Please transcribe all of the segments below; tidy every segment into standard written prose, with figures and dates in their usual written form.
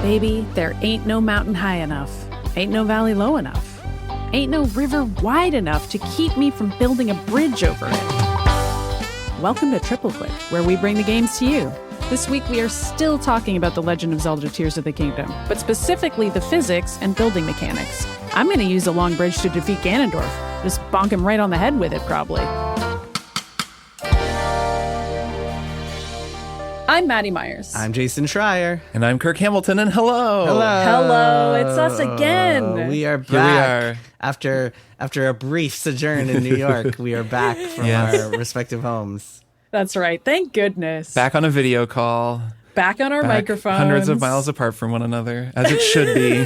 Baby, there ain't no mountain high enough, ain't no valley low enough, ain't no river wide enough to keep me from building a bridge over it. Welcome to Triple Click, where we bring the games to you. This week we are still talking about The Legend of Zelda Tears of the Kingdom, but specifically the physics and building mechanics. I'm going to use a long bridge to defeat Ganondorf. Just bonk him right on the head with it, probably. I'm Maddy Myers. I'm Jason Schreier. And I'm Kirk Hamilton, and hello. Hello, it's us again. We are back. Here we are. After a brief sojourn in New York, we are back from our respective homes. That's right. Thank goodness. Back on a video call. Back on our microphones. Hundreds of miles apart from one another, as it should be.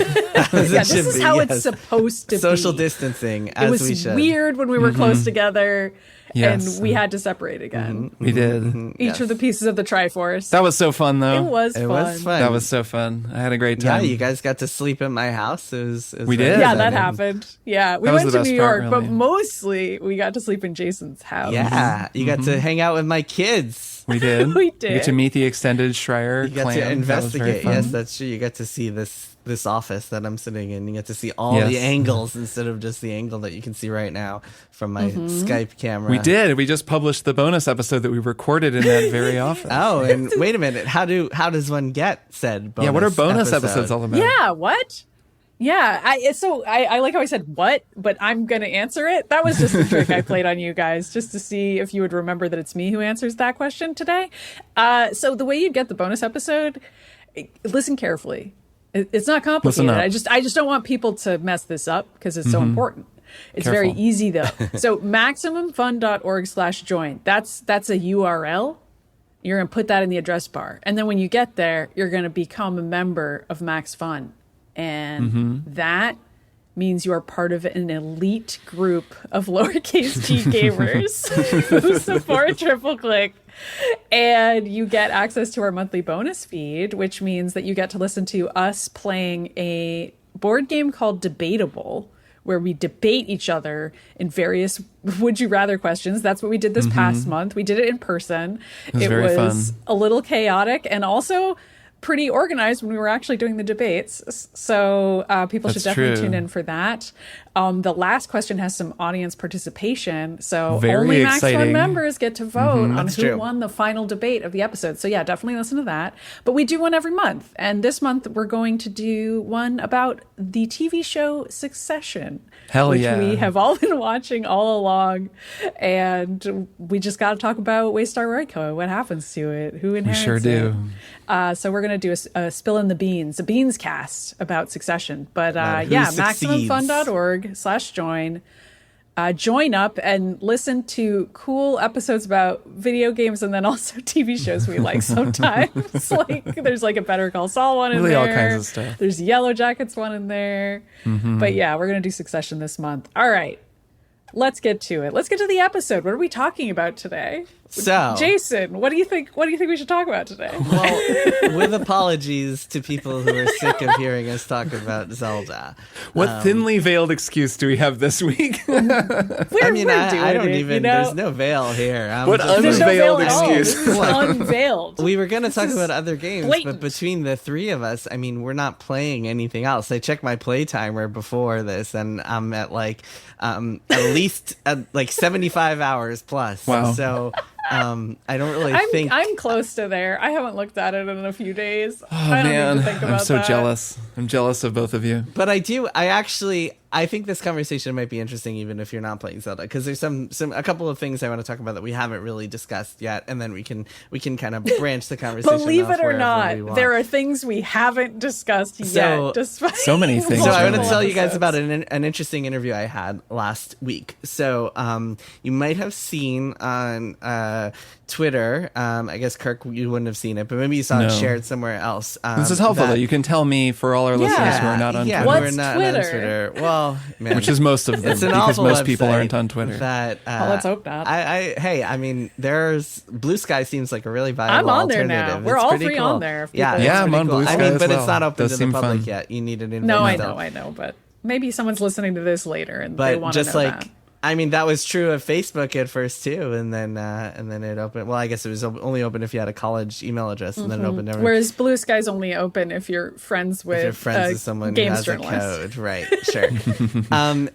This is how it's supposed to be. Social distancing, as we should. It was weird when we were close together. Yes. And we had to separate again. We did. Each of the pieces of the Triforce. That was so fun, though. It was fun. That was so fun. I had a great time. Yeah, you guys got to sleep at my house. We did. Yeah, that happened. Yeah, we went to New York, really. but mostly we got to sleep in Jason's house. Yeah, you got to hang out with my kids. We did. We did. You get to meet the extended Schreier clan. You got to investigate. Yes, that's true. You got to see this office that I'm sitting in. You get to see all the angles instead of just the angle that you can see right now from my Skype camera. We did. We just published the bonus episode that we recorded in that very office. Oh, and wait a minute. How does one get said bonus? Yeah, what are bonus episodes all about? Yeah, what? Yeah, I like how I said what, but I'm going to answer it. That was just a trick I played on you guys, just to see if you would remember that it's me who answers that question today. So the way you'd get the bonus episode, listen carefully. It's not complicated. I just don't want people to mess this up because it's so important. It's very easy though. So MaximumFun.org/join. That's a URL. You're going to put that in the address bar. And then when you get there, you're going to become a member of Max Fun. And that means you are part of an elite group of lowercase g gamers who support Triple Click. And you get access to our monthly bonus feed, which means that you get to listen to us playing a board game called Debatable, where we debate each other in various would you rather questions. That's what we did this past month. We did it in person. It was fun. A little chaotic and also pretty organized when we were actually doing the debates. So people should definitely tune in for that. The last question has some audience participation. So only Max Fun members get to vote on who won the final debate of the episode. So yeah, definitely listen to that. But we do one every month. And this month we're going to do one about the TV show Succession. Which we have all been watching all along. And we just got to talk about Waystar Royco. What happens to it? Who inherits it? We sure do. So we're going to do a spill in the beans, a beans cast about Succession. But MaximumFun.org/join. Join up and listen to cool episodes about video games and then also TV shows we like sometimes. There's like a Better Call Saul one in there. All kinds of stuff. There's Yellow Jackets one in there. But yeah, we're going to do Succession this month. All right. Let's get to it. Let's get to the episode. What are we talking about today? So, Jason, what do you think we should talk about today? Well, with apologies to people who are sick of hearing us talk about Zelda. What thinly veiled excuse do we have this week? I don't even. There's no veil here. What unveiled excuse? Unveiled. We were going to talk about other games, but between the three of us, I mean, we're not playing anything else. I checked my play timer before this, and I'm at at least 75 hours plus. Wow. So I don't really think I'm close to there. I haven't looked at it in a few days. Oh I don't man, need to think about I'm so that. jealous. I'm jealous of both of you. But I think this conversation might be interesting even if you're not playing Zelda, because there's a couple of things I want to talk about that we haven't really discussed yet, and then we can kind of branch the conversation. Believe it or not, there are things we haven't discussed yet. Despite so many things. So I want to tell you guys about an interesting interview I had last week. So you might have seen on Twitter. I guess Kirk, you wouldn't have seen it, but maybe you saw it shared somewhere else. This is helpful though. You can tell me for all our listeners who are not on Twitter. What's not Twitter? On Twitter. Well, man, which is most of them, because most people aren't on Twitter. Let's hope not. I mean, there's Blue Sky seems like a really viable I'm on there alternative. now. We're all three on there. Yeah, I'm on Blue Sky as but well. it's not open Does to the seem public fun. yet. You need an invite. No, I know, but maybe someone's listening to this later and they want to know that. I mean, that was true of Facebook at first too, and then it opened. Well, I guess it was only open if you had a college email address, and then it opened everything. Whereas Blue Sky's only open if you're friends with someone who games has journalist. a code, right? Sure.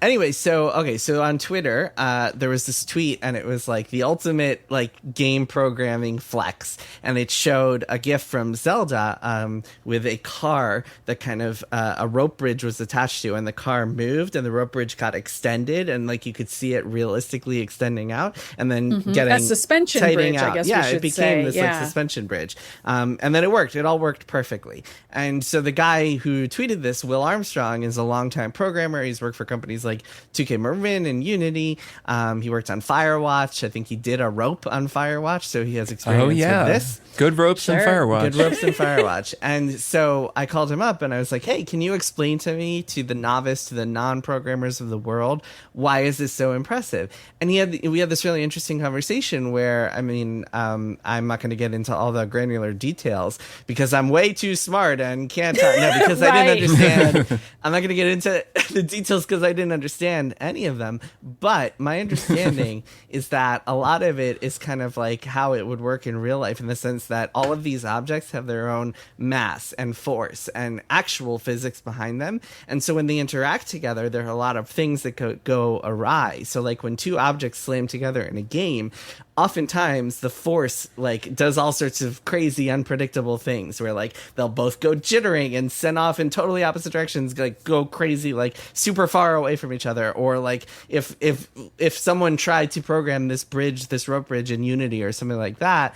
Anyway, so on Twitter, there was this tweet, and it was like the ultimate like game programming flex, and it showed a GIF from Zelda with a car that kind of a rope bridge was attached to, and the car moved, and the rope bridge got extended, and like you could see it realistically extending out, and then getting a suspension bridge, out. I guess. Yeah, we should it became say. this like suspension bridge, and then it worked. It all worked perfectly. And so the guy who tweeted this, Will Armstrong, is a longtime programmer. He's worked for companies like 2K Marin and Unity. He worked on Firewatch. I think he did a rope on Firewatch, so he has experience with this. Good ropes and Firewatch. Good ropes and Firewatch. And so I called him up and I was like, hey, can you explain to me, to the novice, to the non-programmers of the world, why is this so impressive? And we had this really interesting conversation where, I mean, I'm not going to get into all the granular details because I'm way too smart and can't talk. No, because I didn't understand. I'm not going to get into the details because I didn't understand any of them. But my understanding is that a lot of it is kind of like how it would work in real life, in the sense that all of these objects have their own mass and force and actual physics behind them. And so when they interact together, there are a lot of things that go awry. So like when two objects slam together in a game, oftentimes the force like does all sorts of crazy unpredictable things where like they'll both go jittering and send off in totally opposite directions, like go crazy, like super far away from each other. Or like if someone tried to program this rope bridge in Unity or something like that,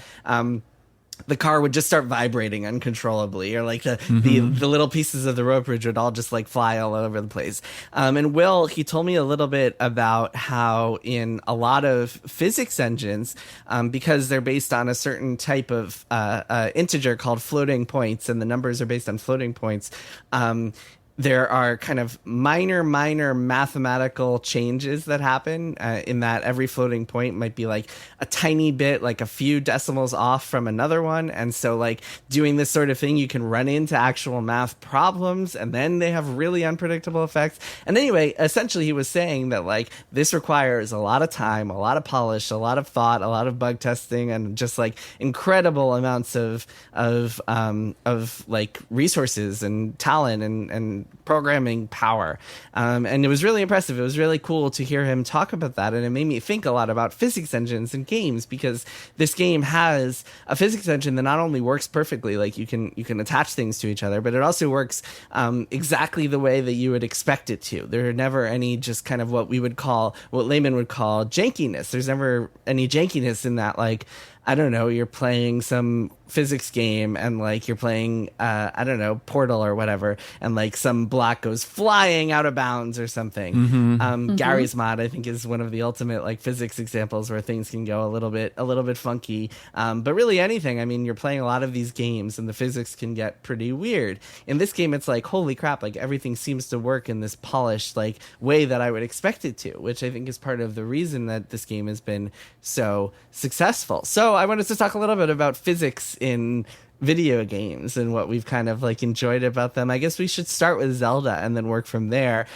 the car would just start vibrating uncontrollably, or like the little pieces of the rope bridge would all just like fly all over the place. And Will, he told me a little bit about how in a lot of physics engines, because they're based on a certain type of integer called floating points, and the numbers are based on floating points, there are kind of minor mathematical changes that happen in that every floating point might be like a tiny bit, like a few decimals off from another one. And so like doing this sort of thing, you can run into actual math problems, and then they have really unpredictable effects. And anyway, essentially he was saying that like this requires a lot of time, a lot of polish, a lot of thought, a lot of bug testing, and just like incredible amounts of like resources and talent and programming power. And it was really impressive. It was really cool to hear him talk about that. And it made me think a lot about physics engines in games, because this game has a physics engine that not only works perfectly, like you can attach things to each other, but it also works exactly the way that you would expect it to. There are never any just kind of what laymen would call jankiness. There's never any jankiness in that, like, I don't know, you're playing some physics game and like you're playing I don't know, Portal or whatever, and like some block goes flying out of bounds or something. Gary's mod, I think, is one of the ultimate like physics examples where things can go a little bit funky, but really anything. I mean, you're playing a lot of these games and the physics can get pretty weird. In this game, it's like, holy crap, like everything seems to work in this polished like way that I would expect it to, which I think is part of the reason that this game has been so successful. So I wanted to talk a little bit about physics in video games and what we've kind of like enjoyed about them. I guess we should start with Zelda and then work from there.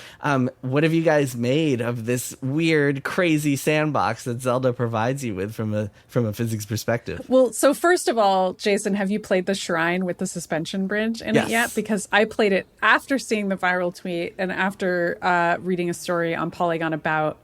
What have you guys made of this weird, crazy sandbox that Zelda provides you with from a physics perspective? Well, so first of all, Jason, have you played the shrine with the suspension bridge in it yet? Because I played it after seeing the viral tweet and after reading a story on Polygon about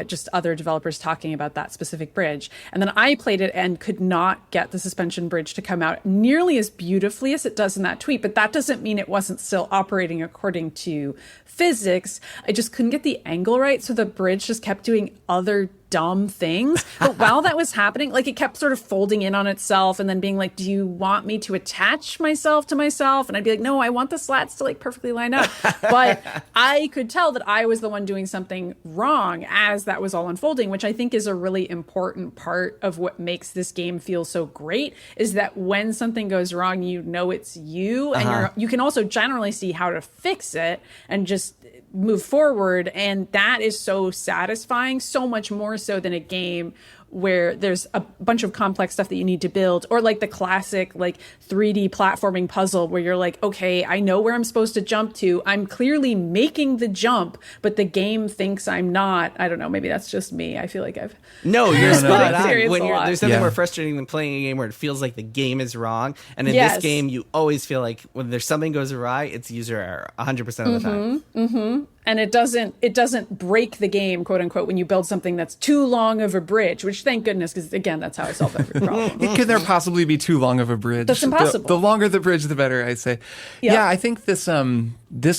just other developers talking about that specific bridge. And then I played it and could not get the suspension bridge to come out nearly as beautifully as it does in that tweet. But that doesn't mean it wasn't still operating according to physics. I just couldn't get the angle right. So the bridge just kept doing other dumb things. But while that was happening, like it kept sort of folding in on itself and then being like, do you want me to attach myself to myself? And I'd be like, no, I want the slats to like perfectly line up. But I could tell that I was the one doing something wrong as that was all unfolding, which I think is a really important part of what makes this game feel so great, is that when something goes wrong, you know it's you, and you can also generally see how to fix it and just move forward. And that is so satisfying, so much more so than a game where there's a bunch of complex stuff that you need to build, or like the classic like 3D platforming puzzle where you're like, okay, I know where I'm supposed to jump to. I'm clearly making the jump, but the game thinks I'm not. I don't know. Maybe that's just me. I feel like I've you're spot on. There's nothing Yeah. more frustrating than playing a game where it feels like the game is wrong. And in Yes. this game, you always feel like when there's something goes awry, it's user error 100% of the time. and it doesn't break the game, quote unquote, when you build something that's too long of a bridge, which thank goodness, because again, that's how I solve every problem. Can there possibly be too long of a bridge? That's impossible. The longer the bridge, the better, I say. Yep. Yeah, I think this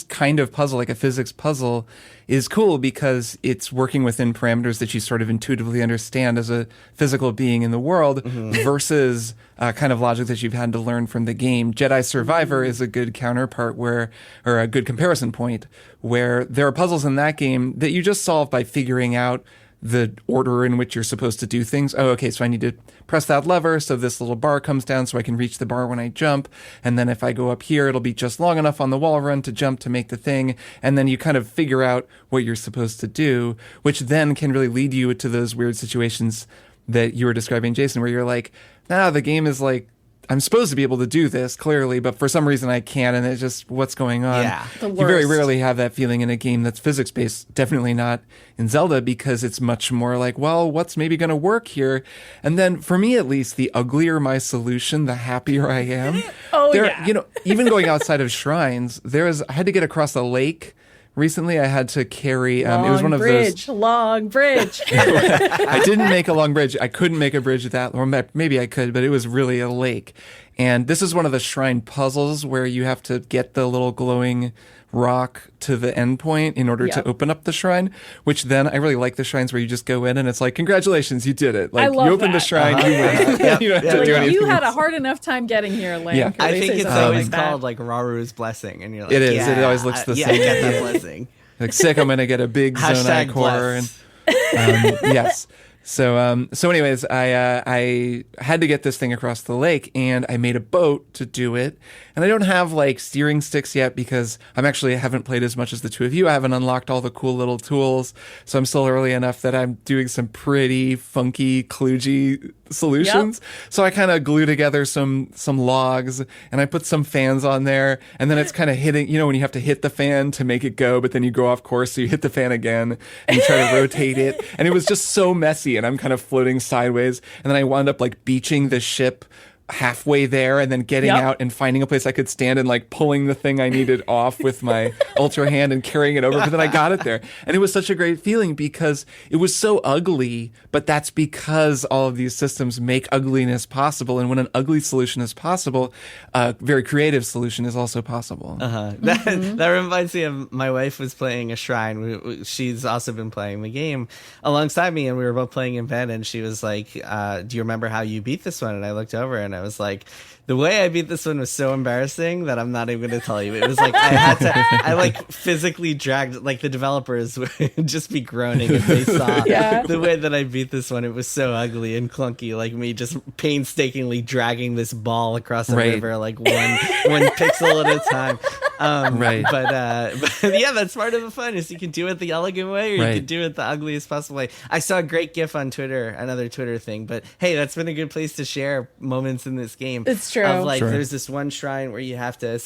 kind of puzzle, like a physics puzzle, is cool because it's working within parameters that you sort of intuitively understand as a physical being in the world versus kind of logic that you've had to learn from the game. Jedi Survivor is a good counterpart or a good comparison point where there are puzzles in that game that you just solve by figuring out the order in which you're supposed to do things. Oh, okay, so I need to press that lever so this little bar comes down so I can reach the bar when I jump. And then if I go up here, it'll be just long enough on the wall run to jump to make the thing. And then you kind of figure out what you're supposed to do, which then can really lead you to those weird situations that you were describing, Jason, where you're like, the game is like, I'm supposed to be able to do this clearly, but for some reason I can't, and it's just what's going on. Yeah. The You very worst. rarely have that feeling in a game that's physics based. Definitely not in Zelda, because it's much more like, well, what's maybe going to work here? And then for me, at least, the uglier my solution, the happier I am. Yeah. Even going outside of shrines, I had to get across a lake. Recently, I had to carry. It was one of Long bridge. I didn't make a long bridge. I couldn't make a bridge that, or maybe I could, but it was really a lake. And this is one of the shrine puzzles where you have to get the little glowing rock to the end point in order to open up the shrine, which then I really like the shrines where you just go in and it's like, congratulations, you did it. Like, I love you opened the that. shrine, you win. You don't have to do anything. You had a hard enough time getting here, Link. Yeah. Or I they think say it's something always like that. called like Raru's blessing, and you're like, It is. It always looks the yeah, same. I get that Yeah. blessing. Like, sick, I'm going to get a big Zonai Hashtag core. And, bless. yes. So anyways, I had to get this thing across the lake, and I made a boat to do it. And I don't have like steering sticks yet because I haven't played as much as the two of you. I haven't unlocked all the cool little tools. So I'm still early enough that I'm doing some pretty funky, kludgy solutions. So I kind of glue together some logs, and I put some fans on there, and then it's kind of hitting, when you have to hit the fan to make it go, but then you go off course, so you hit the fan again and you try to rotate it. And it was just so messy, and I'm kind of floating sideways. And then I wound up like beaching the ship halfway there and then getting out and finding a place I could stand and like pulling the thing I needed off with my ultra hand and carrying it over. But then I got it there. And it was such a great feeling because it was so ugly, but that's because all of these systems make ugliness possible. And when an ugly solution is possible, a very creative solution is also possible. That reminds me of my wife was playing a shrine. She's also been playing the game alongside me, and we were both playing in bed, and she was like, do you remember how you beat this one? And I looked over and I was like, the way I beat this one was so embarrassing that I'm not even going to tell you. It was like I like physically dragged, like the developers would just be groaning if they saw the way that I beat this one. It was so ugly and clunky, like me just painstakingly dragging this ball across a river, like one pixel at a time. But yeah, that's part of the fun is you can do it the elegant way, or you can do it the ugliest possible way. I saw a great GIF on Twitter, another Twitter thing, but hey, that's been a good place to share moments in this game. It's true. Of like, there's this one shrine where you have to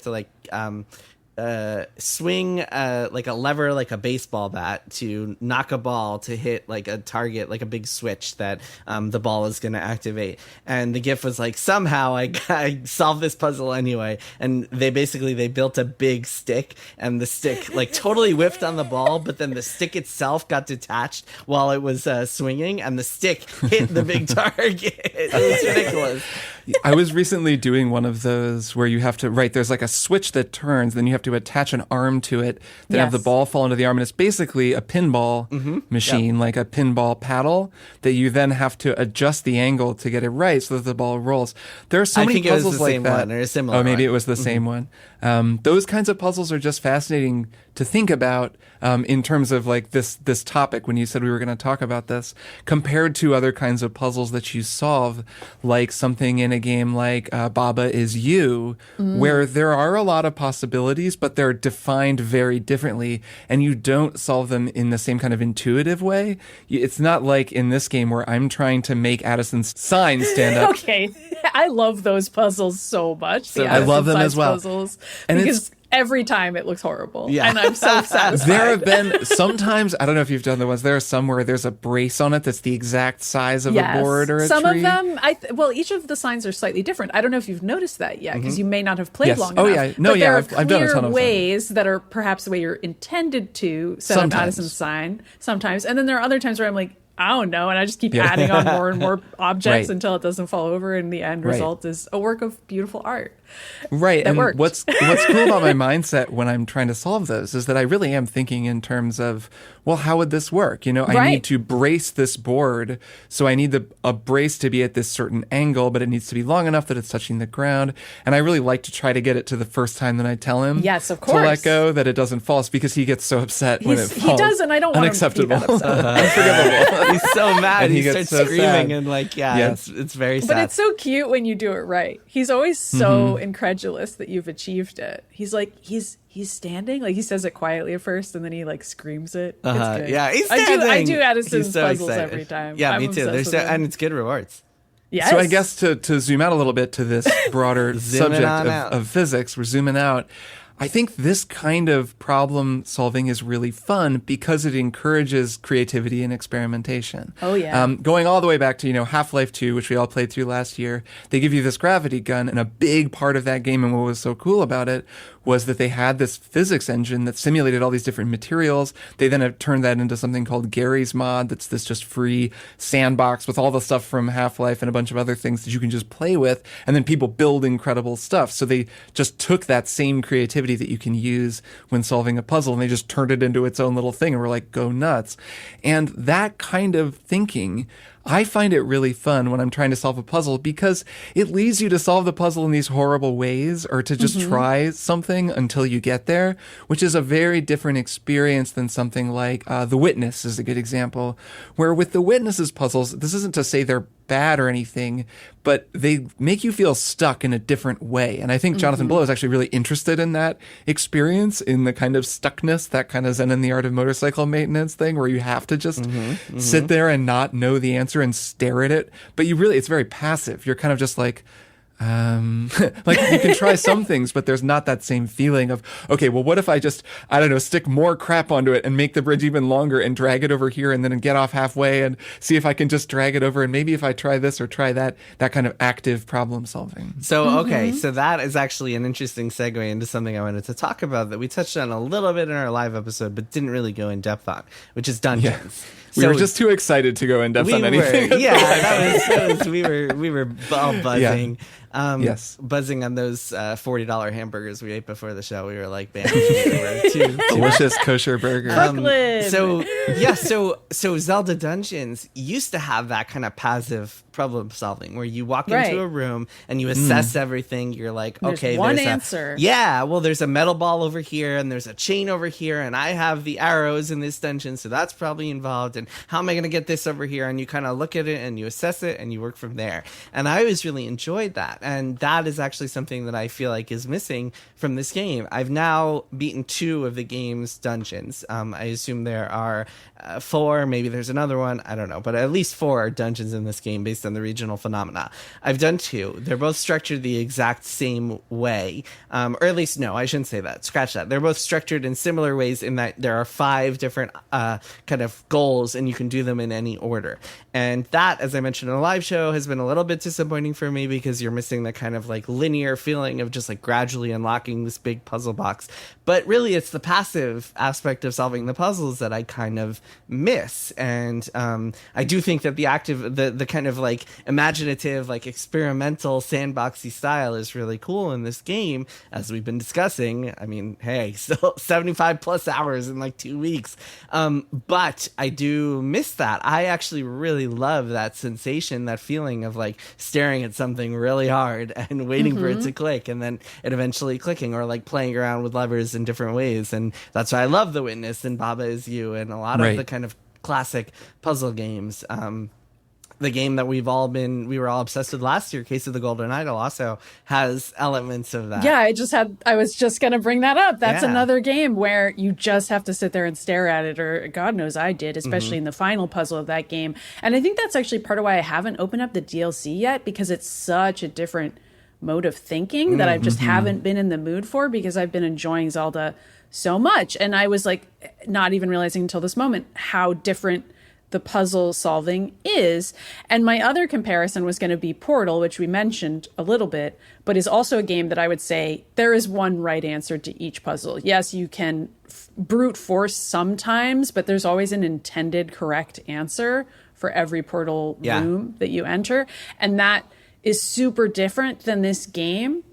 like swing like a lever, like a baseball bat, to knock a ball to hit like a target, like a big switch that the ball is going to activate. And the GIF was like, somehow I solved this puzzle anyway. And they built a big stick, and the stick like totally whiffed on the ball, but then the stick itself got detached while it was swinging, and the stick hit the big target. It was ridiculous. I was recently doing one of those where you have to, there's like a switch that turns, then you have to attach an arm to it, then have the ball fall into the arm, and it's basically a pinball machine, like a pinball paddle, that you then have to adjust the angle to get it right so that the ball rolls. There are so many puzzles like that. Or a similar oh, maybe one. it was the same one. Those kinds of puzzles are just fascinating to think about in terms of like this topic when you said we were going to talk about this, compared to other kinds of puzzles that you solve, like something in a game like Baba Is You, where there are a lot of possibilities, difficulties, but they're defined very differently, and you don't solve them in the same kind of intuitive way. It's not like in this game where I'm trying to make Addison's sign stand up. Okay, I love those puzzles so much. So I love them as well. Puzzles, and because every time it looks horrible. Yeah. And I'm so satisfied. There have been sometimes, I don't know if you've done the ones, there are some where there's a brace on it that's the exact size of a board or a some tree. of them, well, each of the signs are slightly different. I don't know if you've noticed that yet, because you may not have played Yes. long Oh, enough. yeah. No, but yeah, there are I've done a clear ton of them. ways that are perhaps the way you're intended to set up Sometimes. Addison's sign sometimes. And then there are other times where I'm like, I don't know, and I just keep adding on more and more objects Right. until it doesn't fall over, and the end result is a work of beautiful art. Right. That And worked. what's cool about my mindset when I'm trying to solve those is that I really am thinking in terms of, well, how would this work? You know, I Right. need to brace this board. So I need a brace to be at this certain angle, but it needs to be long enough that it's touching the ground. And I really like to try to get it to the first time that I tell him Yes, of to course. let go, that it doesn't fall, because he gets so upset when it falls. He does, and I don't want him to be that Unacceptable. upset. Unforgivable. He's so mad. And He he gets starts so screaming sad. and like, Yes. it's very sad. But it's so cute when you do it right. He's always so incredulous that you've achieved it. He's like, he's standing, like he says it quietly at first, and then he like screams it. It's good. Yeah, he's I standing. do Addison's He's so puzzles excited. every time. Yeah, I'm me too. obsessed with them. And it's good rewards. Yes. So I guess to zoom out a little bit to this broader subject on out. of physics, we're zooming out. I think this kind of problem solving is really fun because it encourages creativity and experimentation. Oh, yeah. Going all the way back to, Half-Life 2, which we all played through last year, they give you this gravity gun, and a big part of that game, and what was so cool about it, was that they had this physics engine that simulated all these different materials. They then have turned that into something called Gary's Mod, that's this just free sandbox with all the stuff from Half-Life and a bunch of other things that you can just play with, and then people build incredible stuff. So they just took that same creativity that you can use when solving a puzzle, and they just turned it into its own little thing, and we're like, go nuts. And that kind of thinking, I find it really fun when I'm trying to solve a puzzle, because it leads you to solve the puzzle in these horrible ways, or to just try something until you get there, which is a very different experience than something like The Witness is a good example, where with The Witness's puzzles, this isn't to say they're bad or anything, but they make you feel stuck in a different way. And I think Jonathan Blow is actually really interested in that experience, in the kind of stuckness, that kind of Zen in the Art of Motorcycle Maintenance thing, where you have to just sit there and not know the answer and stare at it. But it's very passive. You're kind of just like, like you can try some things, but there's not that same feeling of, okay, well, what if I just, I don't know, stick more crap onto it and make the bridge even longer and drag it over here and then get off halfway and see if I can just drag it over. And maybe if I try this or try that, that kind of active problem solving. So, okay, so that is actually an interesting segue into something I wanted to talk about that we touched on a little bit in our live episode, but didn't really go in depth on, which is dungeons. We were just too excited to go in depth on anything. We were all buzzing. Yes. Buzzing on those $40 hamburgers we ate before the show. We were like, man, we were too Delicious kosher burger. Brooklyn. So Zelda Dungeons used to have that kind of passive problem solving where you walk into a room and you assess everything. You're like, okay, one there's answer. There's a metal ball over here and there's a chain over here and I have the arrows in this dungeon, so that's probably involved. And how am I going to get this over here? And you kind of look at it and you assess it and you work from there. And I always really enjoyed that. And that is actually something that I feel like is missing from this game. I've now beaten 2 of the game's dungeons. I assume there are 4, maybe there's another one, I don't know, but at least 4 dungeons in this game based on the regional phenomena. I've done 2. They're both structured the exact same way, or at least, no, I shouldn't say that. Scratch that. They're both structured in similar ways in that there are 5 different kind of goals, and you can do them in any order. And that, as I mentioned in a live show, has been a little bit disappointing for me because you're missing the kind of like linear feeling of just like gradually unlocking this big puzzle box. But really, it's the passive aspect of solving the puzzles that I kind of miss. And I do think that the active, the kind of like imaginative, like experimental sandboxy style is really cool in this game, as we've been discussing. I mean, hey, still 75 plus hours in like 2 weeks. But I do miss that. I actually really love that sensation, that feeling of like staring at something really hard and waiting for it to click and then it eventually clicking, or like playing around with levers in different ways. And that's why I love The Witness and Baba Is You and a lot of the kind of classic puzzle games. the game that we were all obsessed with last year, Case of the Golden Idol, also has elements of that. Yeah, I was just going to bring that up. That's Yeah. another game where you just have to sit there and stare at it, or God knows I did, especially in the final puzzle of that game. And I think that's actually part of why I haven't opened up the DLC yet, because it's such a different mode of thinking that I just haven't been in the mood for, because I've been enjoying Zelda so much. And I was like, not even realizing until this moment how different the puzzle solving is. And my other comparison was going to be Portal, which we mentioned a little bit, but is also a game that I would say there is one right answer to each puzzle. Yes, you can brute force sometimes, but there's always an intended correct answer for every Portal room that you enter. And that is super different than this game,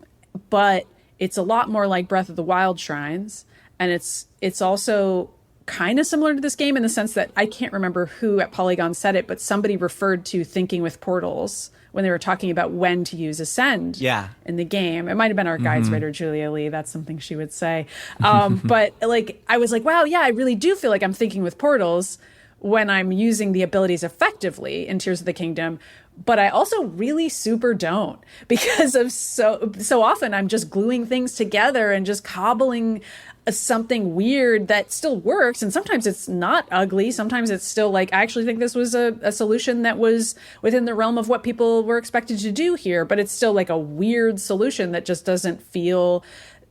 but it's a lot more like Breath of the Wild shrines. And it's also kind of similar to this game in the sense that I can't remember who at Polygon said it, but somebody referred to thinking with portals when they were talking about when to use Ascend in the game. It might have been our guides writer, Julia Lee. That's something she would say. But like, I was like, wow, yeah, I really do feel like I'm thinking with portals when I'm using the abilities effectively in Tears of the Kingdom. But I also really super don't, because of so often I'm just gluing things together and just cobbling something weird that still works. And sometimes it's not ugly. Sometimes it's still like, I actually think this was a solution that was within the realm of what people were expected to do here. But it's still like a weird solution that just doesn't feel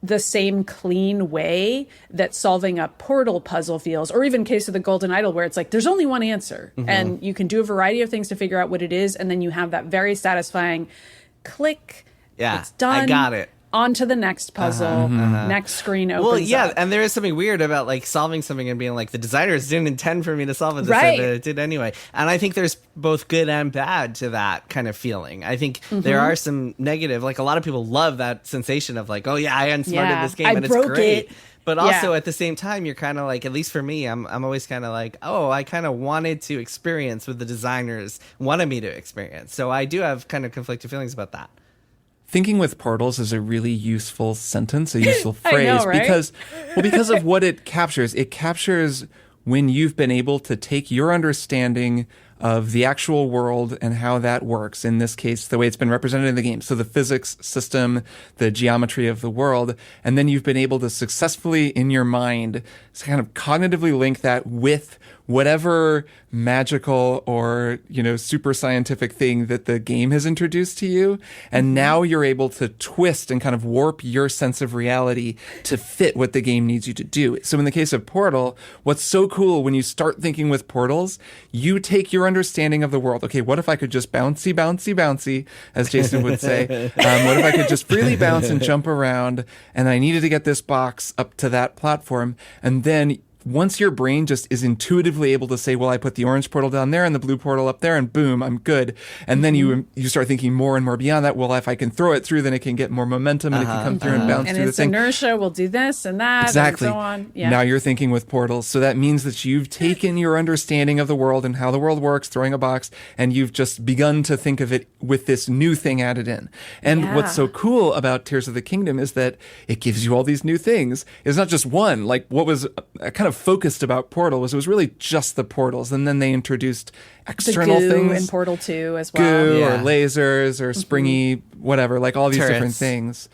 the same clean way that solving a Portal puzzle feels, or even Case of the Golden Idol, where it's like there's only one answer and you can do a variety of things to figure out what it is, and then you have that very satisfying click. Yeah, it's done. I got it. On to the next puzzle. Next screen opens up. And there is something weird about like solving something and being like, the designers didn't intend for me to solve it this way, but it did anyway. And I think there's both good and bad to that kind of feeling. I think there are some negative, like a lot of people love that sensation of like, oh yeah, I unsmarted this game and it's great. But also at the same time, you're kind of like, at least for me, I'm always kind of like, oh, I kind of wanted to experience what the designers wanted me to experience. So I do have kind of conflicted feelings about that. Thinking with portals is a really useful sentence, a useful phrase, I know, right? because of what it captures. It captures when you've been able to take your understanding of the actual world and how that works. In this case, the way it's been represented in the game. So the physics system, the geometry of the world, and then you've been able to successfully in your mind kind of cognitively link that with whatever magical or, super scientific thing that the game has introduced to you. And now you're able to twist and kind of warp your sense of reality to fit what the game needs you to do. So in the case of Portal, what's so cool when you start thinking with portals, you take your understanding of the world. Okay, what if I could just bouncy, bouncy, bouncy, as Jason would say? What if I could just freely bounce and jump around, and I needed to get this box up to that platform? And then once your brain just is intuitively able to say, well, I put the orange portal down there and the blue portal up there, and boom, I'm good. And then you start thinking more and more beyond that. Well, if I can throw it through, then it can get more momentum and it can come through and bounce through the thing. And its inertia will do this and that exactly. and so on. Yeah. Now you're thinking with portals. So that means that you've taken your understanding of the world and how the world works, throwing a box, and you've just begun to think of it with this new thing added in. And what's so cool about Tears of the Kingdom is that it gives you all these new things. It's not just one. Like what was kind of focused about Portal was it was really just the portals, and then they introduced external the goo things in Portal 2 as well. Goo or lasers or springy whatever, like all these different things.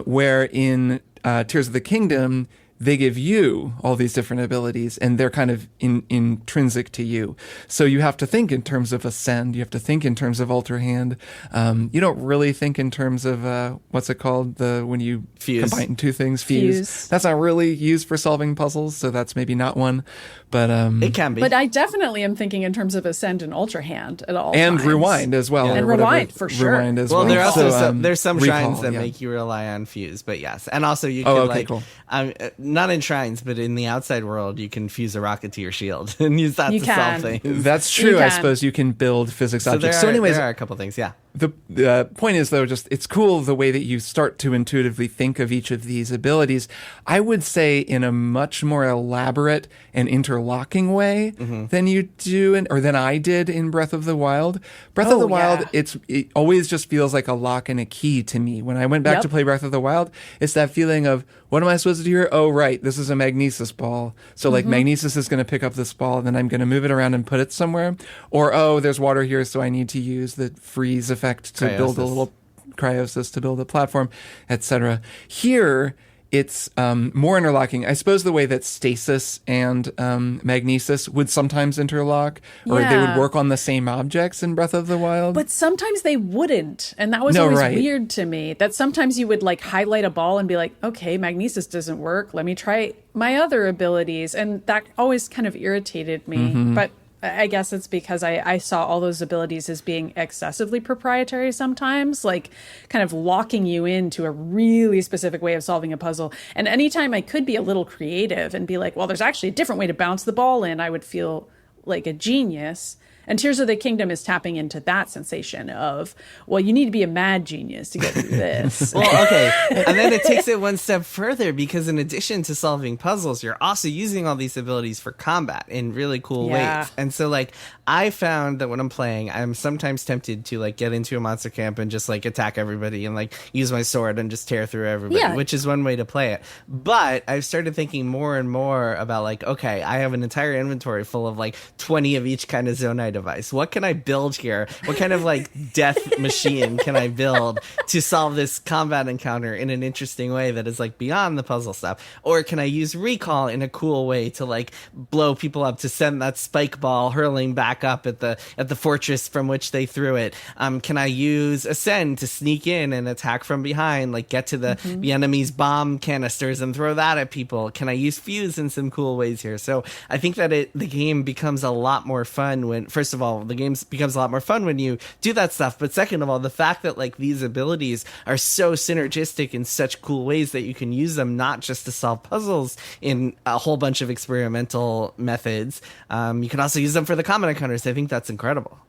Where in Tears of the Kingdom, they give you all these different abilities, and they're kind of intrinsic to you. So you have to think in terms of Ascend. You have to think in terms of Ultra Hand. You don't really think in terms of what's it called? When you Fuse. combine two things. Fuse. That's not really used for solving puzzles, so that's maybe not one. But it can be. But I definitely am thinking in terms of Ascend and Ultra Hand at all and times. Rewind as well. And Rewind for sure. Rewind as well. well. There are also there's some recall, shrines that make you rely on Fuse, but yes, and also you can cool. Not in shrines, but in the outside world, you can fuse a rocket to your shield and use that to solve things. That's true. I suppose you can build physics objects. So anyways, there are a couple things. Yeah. The point is, though, just it's cool the way that you start to intuitively think of each of these abilities. I would say in a much more elaborate and interlocking way than you do, or than I did in Breath of the Wild. Breath of the Wild, it always just feels like a lock and a key to me. When I went back to play Breath of the Wild, it's that feeling of, what am I supposed to do here? Oh, right, this is a magnesis ball. So like magnesis is going to pick up this ball, and then I'm going to move it around and put it somewhere. Or, oh, there's water here, so I need to use the freeze effect to build a little cryosis to build a platform, etc. Here, it's more interlocking. I suppose the way that stasis and magnesis would sometimes interlock, or they would work on the same objects in Breath of the Wild. But sometimes they wouldn't. And that was always weird to me. That sometimes you would like highlight a ball and be like, okay, magnesis doesn't work. Let me try my other abilities. And that always kind of irritated me. But I guess it's because I saw all those abilities as being excessively proprietary sometimes, like kind of locking you into a really specific way of solving a puzzle. And anytime I could be a little creative and be like, well, there's actually a different way to bounce the ball in, I would feel like a genius. And Tears of the Kingdom is tapping into that sensation of, well, you need to be a mad genius to get through this. Well, okay. And then it takes it one step further, because in addition to solving puzzles, you're also using all these abilities for combat in really cool ways. And so, like, I found that when I'm playing, I'm sometimes tempted to, like, get into a monster camp and just, like, attack everybody and, like, use my sword and just tear through everybody, which is one way to play it. But I've started thinking more and more about, like, okay, I have an entire inventory full of, like, 20 of each kind of Zonai device. What can I build here? What kind of like death machine can I build to solve this combat encounter in an interesting way that is like beyond the puzzle stuff? Or can I use recall in a cool way to like blow people up, to send that spike ball hurling back up at the fortress from which they threw it? Can I use ascend to sneak in and attack from behind, like get to the enemy's bomb canisters and throw that at people? Can I use fuse in some cool ways here? So I think that the game becomes a lot more fun when, first of all, the game becomes a lot more fun when you do that stuff. But second of all, the fact that like these abilities are so synergistic in such cool ways that you can use them not just to solve puzzles in a whole bunch of experimental methods. You can also use them for the combat encounters. I think that's incredible.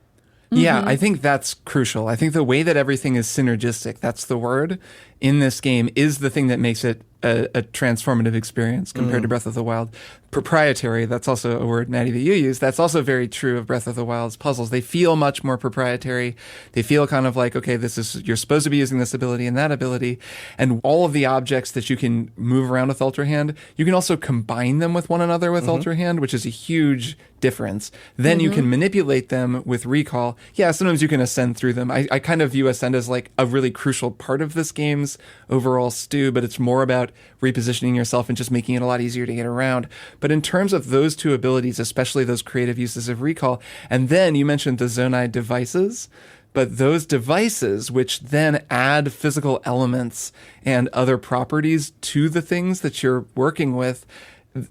Yeah, I think that's crucial. I think the way that everything is synergistic, that's the word, in this game is the thing that makes it a transformative experience compared to Breath of the Wild. Proprietary, that's also a word, Maddy, that you use. That's also very true of Breath of the Wild's puzzles. They feel much more proprietary. They feel kind of like, okay, you're supposed to be using this ability and that ability. And all of the objects that you can move around with Ultra Hand, you can also combine them with one another with Ultra Hand, which is a huge difference. Then you can manipulate them with recall. Yeah, sometimes you can ascend through them. I kind of view ascend as like a really crucial part of this game's overall stew, but it's more about repositioning yourself and just making it a lot easier to get around. But in terms of those two abilities, especially those creative uses of recall, and then you mentioned the Zonai devices, but those devices, which then add physical elements and other properties to the things that you're working with,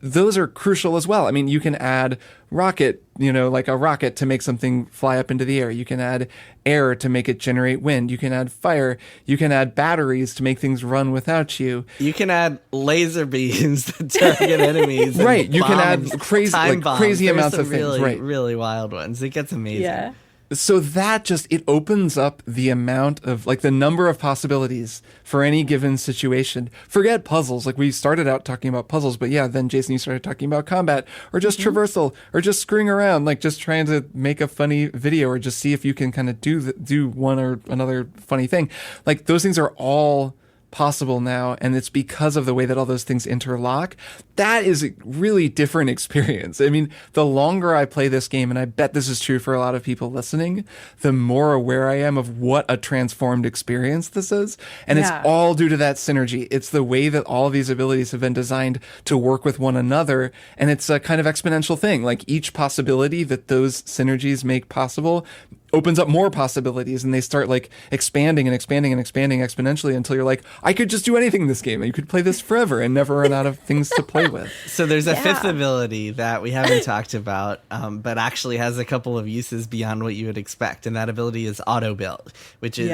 those are crucial as well. I mean, you can add rocket, like a rocket to make something fly up into the air. You can add air to make it generate wind. You can add fire. You can add batteries to make things run without you. You can add laser beams that target enemies. Right. You can add crazy amounts of really, things. Right. Really wild ones. It gets amazing. Yeah. So that it opens up the amount of, like, the number of possibilities for any given situation. Forget puzzles. Like, we started out talking about puzzles, but yeah, then Jason, you started talking about combat, or just traversal, or just screwing around, like just trying to make a funny video, or just see if you can kind of do one or another funny thing. Like, those things are all possible now, and it's because of the way that all those things interlock. That is a really different experience. I mean, the longer I play this game, and I bet this is true for a lot of people listening, the more aware I am of what a transformed experience this is. And it's all due to that synergy. It's the way that all of these abilities have been designed to work with one another, and it's a kind of exponential thing. Like, each possibility that those synergies make possible opens up more possibilities, and they start like expanding and expanding and expanding exponentially until you're like, I could just do anything in this game. You could play this forever and never run out of things to play with. So there's a fifth ability that we haven't talked about, but actually has a couple of uses beyond what you would expect. And that ability is auto build, which is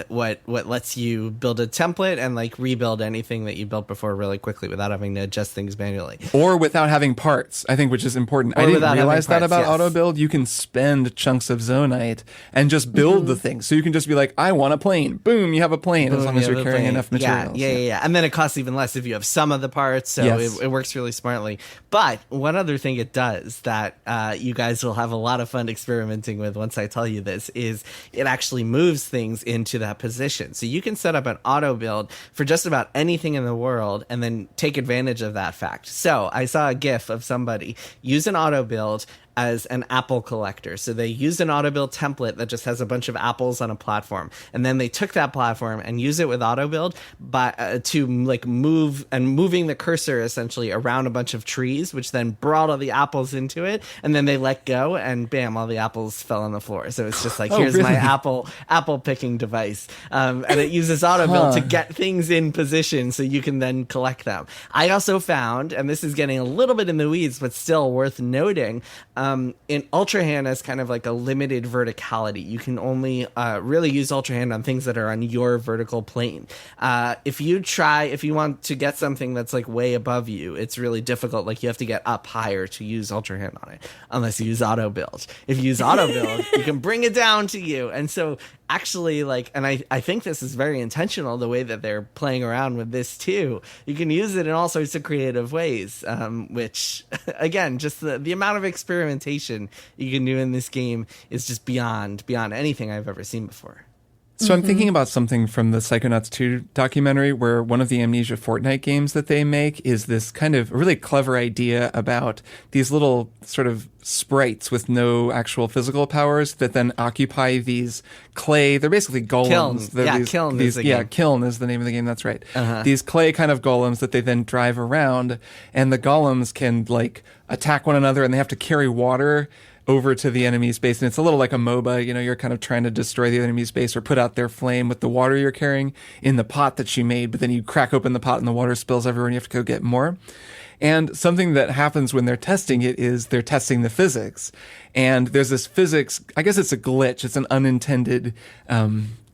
what lets you build a template and like rebuild anything that you built before really quickly without having to adjust things manually. Or without having parts, I think, which is important. I didn't realize that about auto build. You can spend chunks of Zonite and just build the thing. So you can just be like, I want a plane. Boom, you have a plane as long as you're carrying enough materials. Yeah. And then it costs even less if you have some of the parts. So it works really smartly. But one other thing it does that you guys will have a lot of fun experimenting with once I tell you this is it actually moves things into that position. So you can set up an auto build for just about anything in the world and then take advantage of that fact. So I saw a GIF of somebody use an auto build as an apple collector. So they used an auto build template that just has a bunch of apples on a platform. And then they took that platform and used it with auto build to like moving the cursor essentially around a bunch of trees, which then brought all the apples into it. And then they let go and bam, all the apples fell on the floor. So it's just like, here's really? my apple picking device. And it uses auto build to get things in position so you can then collect them. I also found, and this is getting a little bit in the weeds, but still worth noting, in Ultra Hand as kind of like a limited verticality. You can only really use Ultra Hand on things that are on your vertical plane. If you want to get something that's like way above you, it's really difficult. Like you have to get up higher to use Ultra Hand on it, unless you use auto build. If you use auto build, you can bring it down to you. And so actually, like, and I think this is very intentional, the way that they're playing around with this too. You can use it in all sorts of creative ways, which again, just the amount of experimentation you can do in this game is just beyond anything I've ever seen before. So I'm thinking about something from the Psychonauts 2 documentary where one of the Amnesia Fortnite games that they make is this kind of really clever idea about these little sort of sprites with no actual physical powers that then occupy these clay. They're basically golems. Kiln is the game. Kiln is the name of the game. That's right. These clay kind of golems that they then drive around, and the golems can like attack one another, and they have to carry water over to the enemy's base. And it's a little like a MOBA, you're kind of trying to destroy the enemy's base or put out their flame with the water you're carrying in the pot that you made, but then you crack open the pot and the water spills everywhere and you have to go get more. And something that happens when they're testing it is they're testing the physics. And there's this physics, I guess it's a glitch. It's an unintended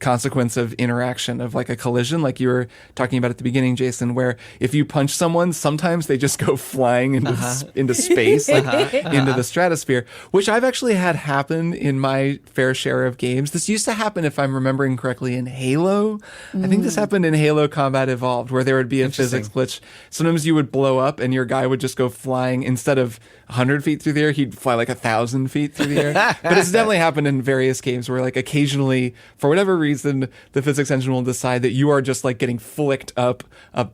consequence of interaction, of like a collision, like you were talking about at the beginning, Jason, where if you punch someone, sometimes they just go flying into space, into the stratosphere, which I've actually had happen in my fair share of games. This used to happen, if I'm remembering correctly, in Halo. I think this happened in Halo Combat Evolved, where there would be a physics glitch. Sometimes you would blow up and your guy would just go flying. Instead of 100 feet through the air, he'd fly like 1,000 feet through the air. But it's definitely happened in various games where like occasionally, for whatever reason, the physics engine will decide that you are just like getting flicked up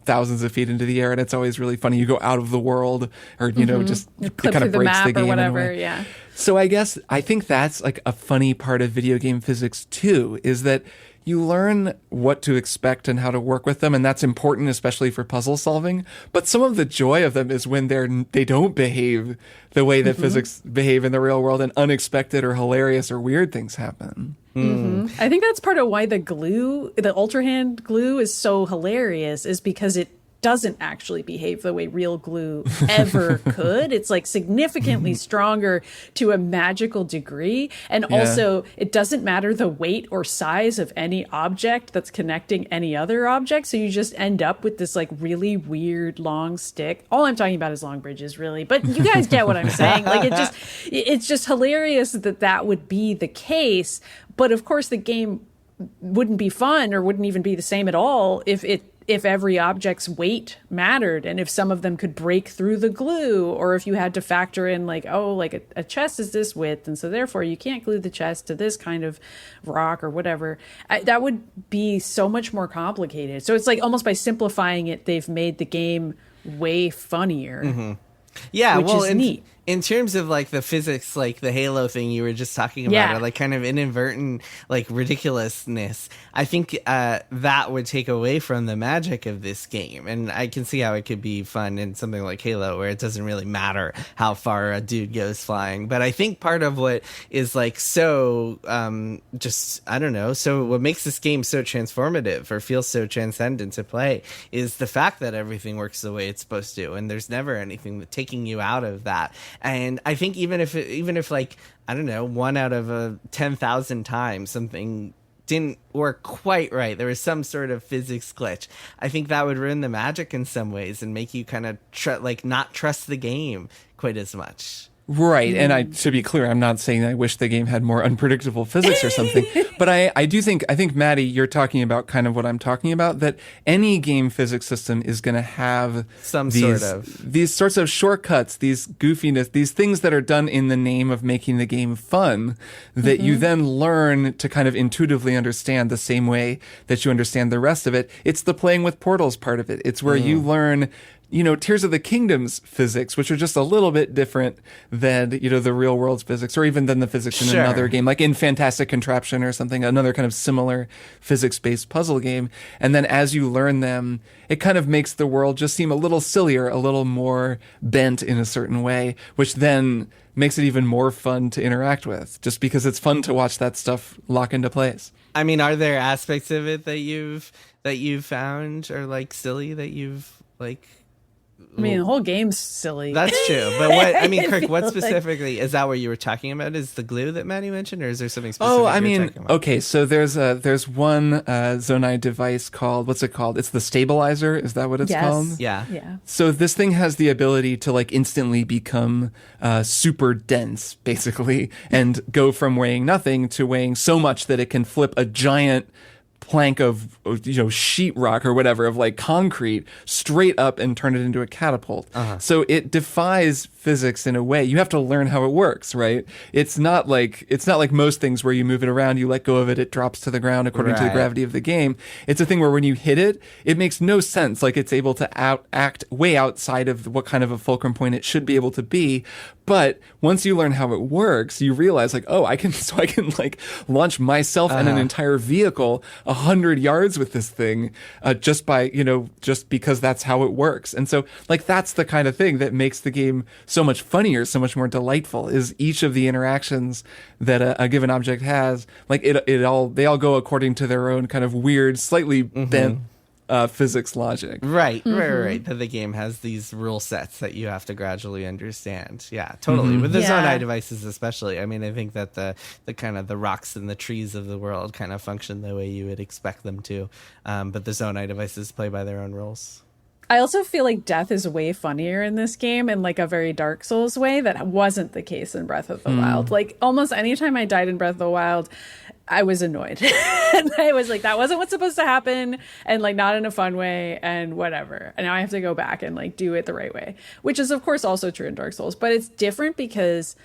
thousands of feet into the air, and it's always really funny. You go out of the world, or just it kind of breaks the game or whatever. Yeah. So I think that's like a funny part of video game physics too, is that you learn what to expect and how to work with them, and that's important, especially for puzzle solving. But some of the joy of them is when they don't behave the way that physics behave in the real world, and unexpected or hilarious or weird things happen. I think that's part of why the Ultra Hand glue is so hilarious, is because it doesn't actually behave the way real glue ever could. It's like significantly stronger to a magical degree. And also it doesn't matter the weight or size of any object that's connecting any other object. So you just end up with this like really weird long stick. All I'm talking about is long bridges, really. But you guys get what I'm saying. Like it's just hilarious that would be the case. But of course the game wouldn't be fun or wouldn't even be the same at all if every object's weight mattered, and if some of them could break through the glue, or if you had to factor in like, a chest is this width, and so therefore you can't glue the chest to this kind of rock or whatever. That would be so much more complicated. So it's like almost by simplifying it, they've made the game way funnier. Yeah, which is neat. In terms of like the physics, like the Halo thing you were just talking about, or like kind of inadvertent like ridiculousness, I think that would take away from the magic of this game. And I can see how it could be fun in something like Halo, where it doesn't really matter how far a dude goes flying. But I think part of what is like so so what makes this game so transformative or feels so transcendent to play is the fact that everything works the way it's supposed to, and there's never anything taking you out of that. And I think even if like, I don't know, 1 out of 10,000 times something didn't work quite right, there was some sort of physics glitch, I think that would ruin the magic in some ways and make you kind of not trust the game quite as much. Right. And to be clear, I'm not saying I wish the game had more unpredictable physics or something, but I think, Maddy, you're talking about kind of what I'm talking about, that any game physics system is going to have these sorts of shortcuts, these goofiness, these things that are done in the name of making the game fun that you then learn to kind of intuitively understand the same way that you understand the rest of it. It's the playing with portals part of it. It's where you learn, Tears of the Kingdom's physics, which are just a little bit different than, the real world's physics, or even than the physics in another game, like in Fantastic Contraption or something, another kind of similar physics-based puzzle game. And then as you learn them, it kind of makes the world just seem a little sillier, a little more bent in a certain way, which then makes it even more fun to interact with, just because it's fun to watch that stuff lock into place. I mean, are there aspects of it that you've found or like silly that you've like? I mean, the whole game's silly. That's true. But Kirk, what specifically is that what you were talking about? Is the glue that Maddy mentioned, or is there something specific? Okay, so there's one Zonai device called, what's it called? It's the stabilizer. Is that what it's called? Yeah. So this thing has the ability to like instantly become super dense, basically, and go from weighing nothing to weighing so much that it can flip a giant plank of sheetrock or whatever, of like concrete, straight up and turn it into a catapult. So it defies physics in a way. You have to learn how it works, right? It's not like most things where you move it around, you let go of it, it drops to the ground according to the gravity of the game. It's a thing where when you hit it, it makes no sense. Like it's able to act way outside of what kind of a fulcrum point it should be able to be. But once you learn how it works, you realize like, I can like launch myself and an entire vehicle 100 yards with this thing, just because that's how it works. And so like, that's the kind of thing that makes the game so much funnier, so much more delightful, is each of the interactions that a given object has, like they all go according to their own kind of weird, slightly bent physics logic. Right. That the game has these rule sets that you have to gradually understand. Yeah, totally. With the Zonai devices especially. I mean, I think that the kind of the rocks and the trees of the world kind of function the way you would expect them to. But the Zonai devices play by their own rules. I also feel like death is way funnier in this game in like a very Dark Souls way that wasn't the case in Breath of the Wild. Like almost anytime I died in Breath of the Wild, I was annoyed. And I was like, that wasn't what's supposed to happen, and like not in a fun way and whatever. And now I have to go back and like do it the right way, which is of course also true in Dark Souls, but it's different because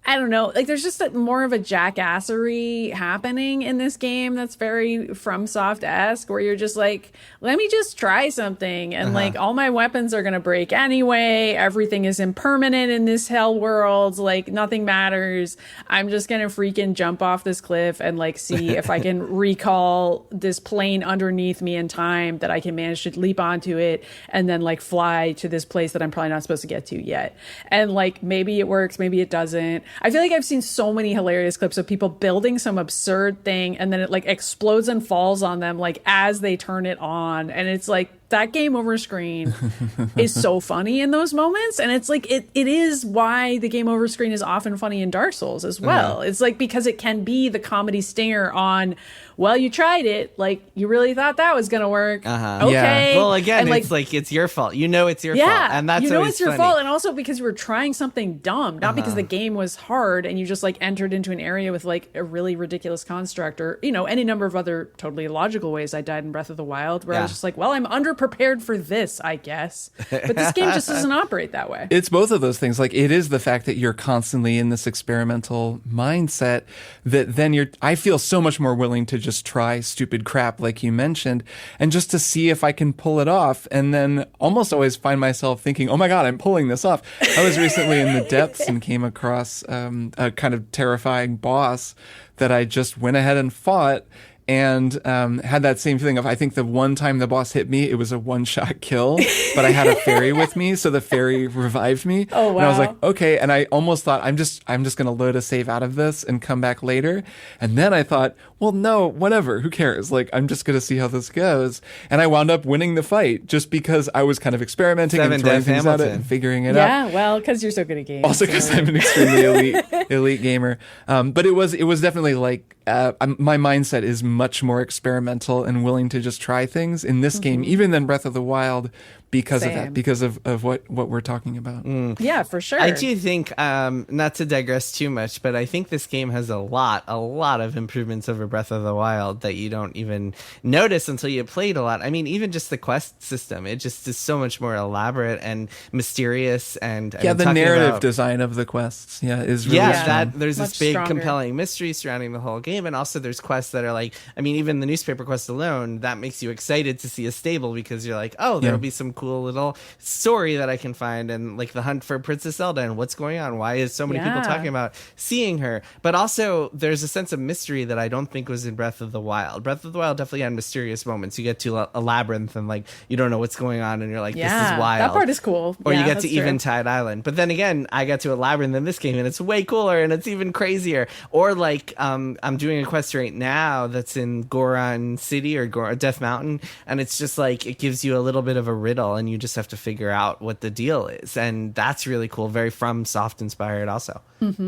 I don't know, like there's just more of a jackassery happening in this game that's very FromSoft-esque, where you're just like, let me just try something, and like all my weapons are gonna break anyway, everything is impermanent in this hell world, like nothing matters, I'm just gonna freaking jump off this cliff and like see if I can recall this plane underneath me in time that I can manage to leap onto it and then like fly to this place that I'm probably not supposed to get to yet. And like maybe it works, maybe it doesn't. I feel like I've seen so many hilarious clips of people building some absurd thing and then it like explodes and falls on them like as they turn it on, and it's like that game over screen is so funny in those moments. And it's like it is why the game over screen is often funny in Dark Souls as well. It's like because it can be the comedy stinger on, well, you tried it, like you really thought that was gonna work. Okay. Well, again, and it's like it's your fault. It's your fault, and that's it's your funny. fault, and also because you were trying something dumb, not because the game was hard and you just like entered into an area with like a really ridiculous construct, or any number of other totally illogical ways I died in Breath of the Wild, where I was just like, well, I'm underprepared for this, I guess. But this game just doesn't operate that way. It's both of those things. Like it is the fact that you're constantly in this experimental mindset that then I feel so much more willing to just try stupid crap like you mentioned, and just to see if I can pull it off, and then almost always find myself thinking, oh my god, I'm pulling this off. I was recently in the depths and came across a kind of terrifying boss that I just went ahead and fought, and had that same feeling of, I think the one time the boss hit me, it was a one-shot kill, but I had a fairy with me, so the fairy revived me. Oh, wow. And I was like, okay, and I almost thought, I'm just going to load a save out of this and come back later. And then I thought, well, no, whatever, who cares? Like, I'm just going to see how this goes. And I wound up winning the fight just because I was kind of experimenting and throwing things at it and figuring it out. Yeah, well, because you're so good at games. Also because I'm an extremely elite gamer. But it was definitely like my mindset is much more experimental and willing to just try things in this game, even than Breath of the Wild, because of that, because of what we're talking about. Yeah, for sure. I do think, not to digress too much, but I think this game has a lot of improvements over Breath of the Wild that you don't even notice until you played a lot. I mean, even just the quest system, it just is so much more elaborate and mysterious. And the narrative design of the quests, is really strong. There's much this big stronger. compelling mystery surrounding the whole game, and also there's quests that are like, I mean, even the newspaper quest alone, that makes you excited to see a stable because you're like, oh, there'll be some cool little story that I can find, and like the hunt for Princess Zelda and what's going on. Why is so many people talking about seeing her? But also there's a sense of mystery that I don't think was in Breath of the Wild. Breath of the Wild definitely had mysterious moments. You get to a labyrinth and like you don't know what's going on, and you're like, this is wild. That part is cool. Or you get to Eventide Island. But then again, I got to a labyrinth in this game, and it's way cooler and it's even crazier. Or like I'm doing a quest right now that's in Goron City or Death Mountain, and it's just like it gives you a little bit of a riddle, and you just have to figure out what the deal is, and that's really cool. Very FromSoft inspired also.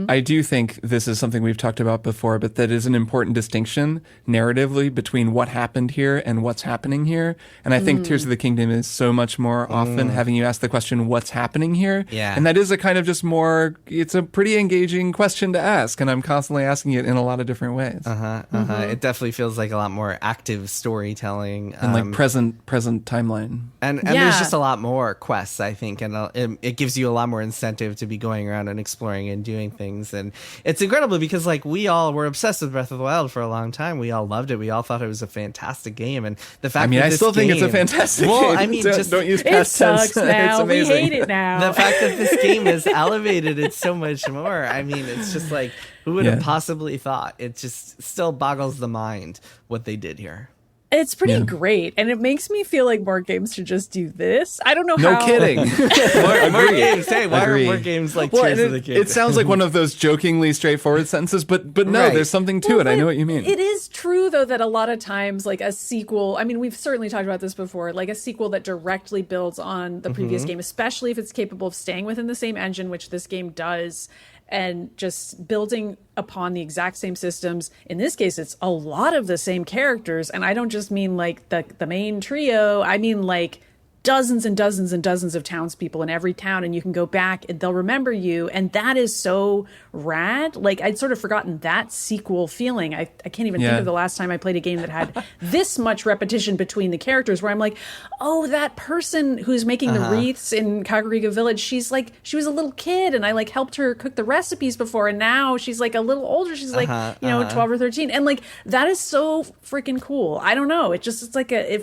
I do think this is something we've talked about before, but that is an important distinction narratively between what happened here and what's happening here. And I think Tears of the Kingdom is so much more often having you ask the question, what's happening here? Yeah. And that is a kind of just more, it's a pretty engaging question to ask, and I'm constantly asking it in a lot of different ways. It definitely feels like a lot more active storytelling. And like present timeline. And there's just a lot more quests, I think, and it gives you a lot more incentive to be going around and exploring and doing things. And it's incredible because like we all were obsessed with Breath of the Wild for a long time. We all loved it. We all thought it was a fantastic game. And the fact I still think it's a fantastic game. I mean, don't use It past sucks tense. now. It's amazing. We hate it now. the fact that this game has elevated it so much more. I mean, it's just like, who would have possibly thought? It just still boggles the mind what they did here. It's pretty great, and it makes me feel like more games should just do this. I don't know how. No kidding. More games. Hey, why are more games like Tears of the Kingdom? It sounds like one of those jokingly straightforward sentences, but no, Right. there's something to it. I know what you mean. It is true, though, that a lot of times, like a sequel, I mean, we've certainly talked about this before, like a sequel that directly builds on the previous game, especially if it's capable of staying within the same engine, which this game does, and just building upon the exact same systems. In this case, it's a lot of the same characters, and I don't just mean like the main trio. I mean like dozens and dozens and dozens of townspeople in every town, and you can go back and they'll remember you, and that is so rad. Like, I'd sort of forgotten that sequel feeling. I can't even think of the last time I played a game that had this much repetition between the characters, where I'm like, oh, that person who's making the wreaths in Kakariko Village, she was a little kid, and I like helped her cook the recipes before, and now she's like a little older, she's like 12 or 13, and like that is so freaking cool. I don't know, it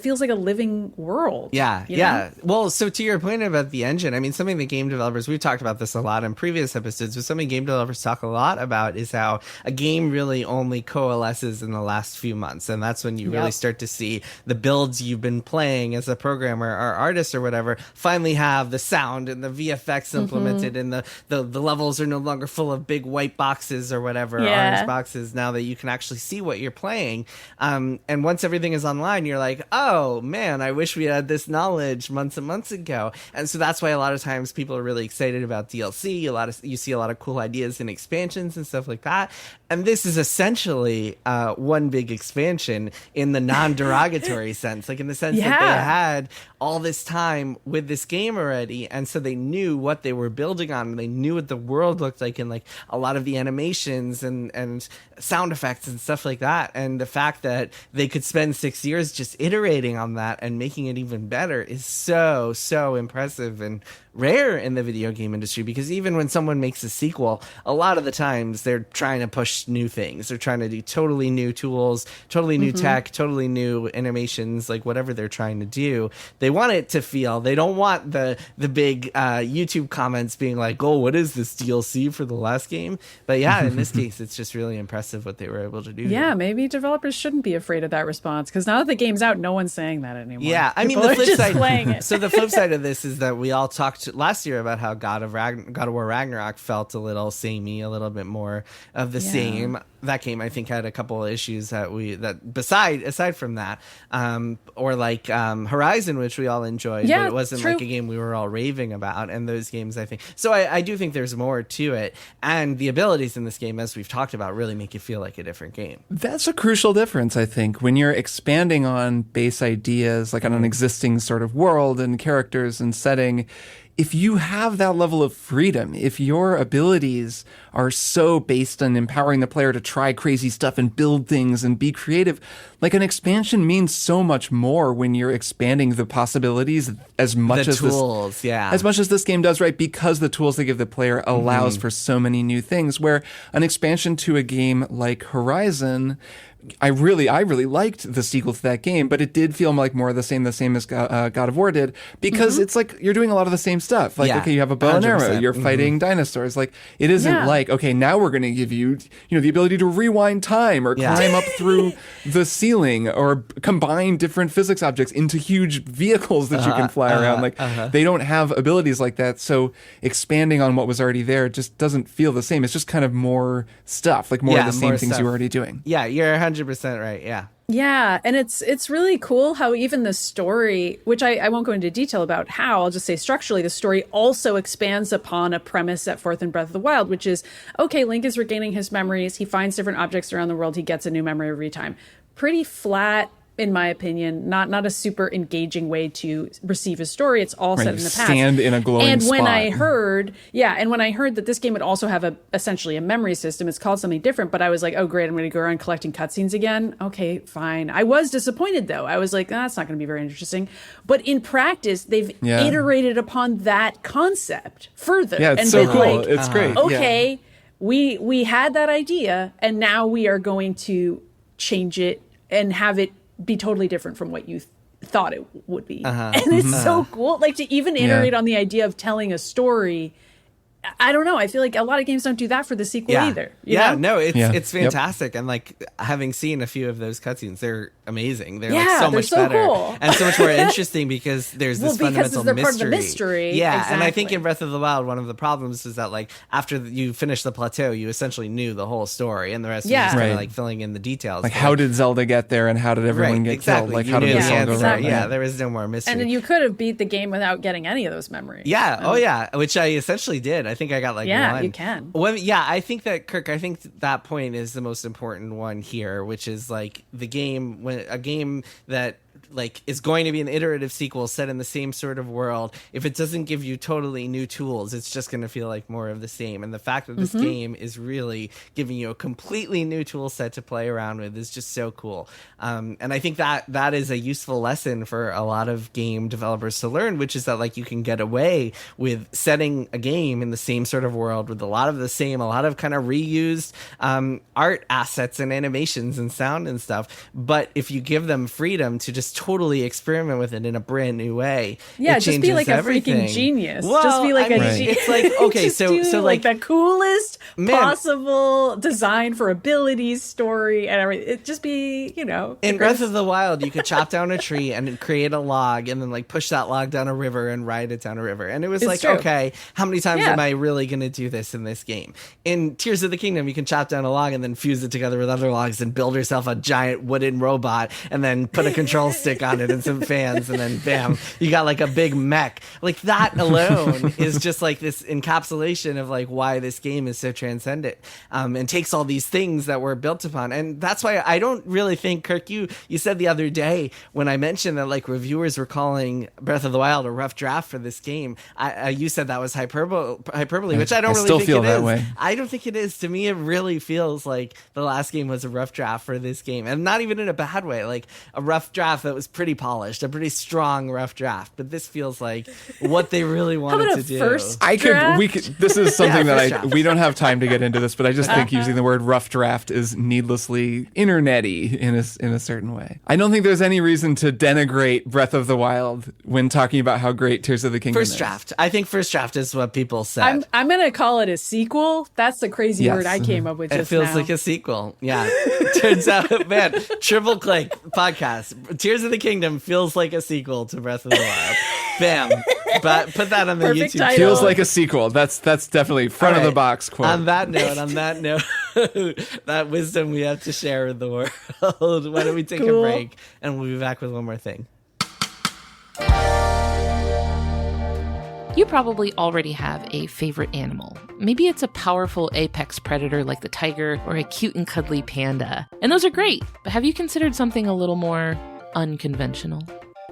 feels like a living world. Yeah. Well, so to your point about the engine, I mean, something that game developers, we've talked about this a lot in previous episodes, but something game developers talk a lot about is how a game really only coalesces in the last few months. And that's when you really start to see the builds you've been playing as a programmer or artist or whatever finally have the sound and the VFX implemented, and the levels are no longer full of big white boxes or whatever, orange boxes, now that you can actually see what you're playing. And once everything is online, you're like, oh man, I wish we had this knowledge months and months ago. And so that's why a lot of times people are really excited about DLC. You see a lot of cool ideas in expansions and stuff like that. And this is essentially one big expansion in the non-derogatory sense, like in the sense that they had all this time with this game already, and so they knew what they were building on, and they knew what the world looked like, and like a lot of the animations and sound effects and stuff like that. And the fact that they could spend 6 years just iterating on that and making it even better is so impressive and rare in the video game industry, because even when someone makes a sequel, a lot of the times they're trying to push new things. They're trying to do totally new tools, totally new tech, totally new animations, like whatever they're trying to do. They want it to feel, they don't want the big YouTube comments being like, oh, what is this DLC for the last game? But yeah, in this case, it's just really impressive what they were able to do. Yeah, maybe developers shouldn't be afraid of that response, because now that the game's out, no one's saying that anymore. Yeah, I mean, People the are flip just side. playing it. So the flip side of this is that we all talked last year about how God of War Ragnarok felt a little samey, a little bit more of the same. that game I think had a couple of issues aside from that, or like Horizon, which we all enjoyed, but it wasn't like a game we were all raving about. And those games, I think, so I do think there's more to it, and the abilities in this game, as we've talked about, really make it feel like a different game. That's a crucial difference, I think, when you're expanding on base ideas, like on an existing sort of world and characters and setting. If you have that level of freedom, if your abilities are so based on empowering the player to try crazy stuff and build things and be creative, like an expansion means so much more when you're expanding the possibilities as much as this game does, right? Because the tools they give the player allows for so many new things, where an expansion to a game like Horizon, I really liked the sequel to that game, but it did feel like more of the same as God of War did, because it's like you're doing a lot of the same stuff. Like, okay, you have a bow and arrow, you're fighting dinosaurs. Like, it isn't like, okay, now we're going to give you, the ability to rewind time or climb up through the ceiling or combine different physics objects into huge vehicles that you can fly around. Like, they don't have abilities like that. So expanding on what was already there just doesn't feel the same. It's just kind of more stuff, like more of the same things you were already doing. Yeah, you're 100% right. Yeah. Yeah, and it's really cool how even the story, which I won't go into detail about how, I'll just say structurally, the story also expands upon a premise set forth in Breath of the Wild, which is, okay, Link is regaining his memories. He finds different objects around the world. He gets a new memory every time. Pretty flat, in my opinion, not a super engaging way to receive a story. It's all set in the past. Stand in a glowing spot. When I heard that this game would also have essentially a memory system, it's called something different, but I was like, oh great, I'm going to go around collecting cutscenes again. Okay, fine. I was disappointed though. I was like, that's not going to be very interesting. But in practice, they've iterated upon that concept further. Yeah, it's so cool. Like, it's great. Okay, we had that idea, and now we are going to change it and have it be totally different from what you thought it would be. And it's so cool. Like, to even iterate on the idea of telling a story. I don't know. I feel like a lot of games don't do that for the sequel either. You know? It's fantastic. And like, having seen a few of those cutscenes, they're amazing. They're like so much better cool. and so much more interesting because there's this fundamental they're mystery. Part of the mystery. Yeah, exactly. And I think in Breath of the Wild, one of the problems is that like after you finish the plateau, you essentially knew the whole story, and the rest was just kind of like filling in the details. Like, how did Zelda get there, and how did everyone get killed? Like, how did this all go wrong? Yeah, there was no more mystery. And then you could have beat the game without getting any of those memories. Yeah. Which I essentially did. I think I got like one. You can. Well, I think that, Kirk, that point is the most important one here, which is like a game that like is going to be an iterative sequel set in the same sort of world. If it doesn't give you totally new tools, it's just going to feel like more of the same. And the fact that this game is really giving you a completely new tool set to play around with is just so cool. And I think that is a useful lesson for a lot of game developers to learn, which is that like you can get away with setting a game in the same sort of world with a lot of kind of reused art assets and animations and sound and stuff. But if you give them freedom to just totally experiment with it in a brand new way, just be like everything. A freaking genius. Well, just be like it's like, okay, so like the coolest possible design for abilities, story, and everything. It just be, in Breath of the Wild, you could chop down a tree and create a log, and then like push that log down a river and ride it down a river. And it was okay, how many times am I really going to do this in this game? In Tears of the Kingdom, you can chop down a log and then fuse it together with other logs and build yourself a giant wooden robot, and then put a control stick on it and some fans, and then bam, you got like a big mech. Like, that alone is just like this encapsulation of like why this game is so transcendent, and takes all these things that were built upon. And that's why I don't really think, Kirk, you said the other day when I mentioned that like reviewers were calling Breath of the Wild a rough draft for this game, you said that was hyperbole, which I don't really think feel it that is. Way. I don't think it is. To me, it really feels like the last game was a rough draft for this game, and not even in a bad way. Like a rough draft that was pretty polished, a pretty strong rough draft. But this feels like what they really wanted to do. This is something we don't have time to get into this, but I just think using the word rough draft is needlessly internety in a certain way. I don't think there's any reason to denigrate Breath of the Wild when talking about how great Tears of the Kingdom is. Draft. I think first draft is what people said. I'm going to call it a sequel. That's the crazy word I came up with just now. It feels like a sequel. Yeah. Turns out, man, triple click podcast. Tears of the Kingdom feels like a sequel to Breath of the Wild. Bam. But put that on the Perfect YouTube. Title. Feels like a sequel. That's definitely front of the box quote. On that note, that wisdom we have to share with the world. Why don't we take a break and we'll be back with one more thing. You probably already have a favorite animal. Maybe it's a powerful apex predator like the tiger or a cute and cuddly panda. And those are great, but have you considered something a little more unconventional?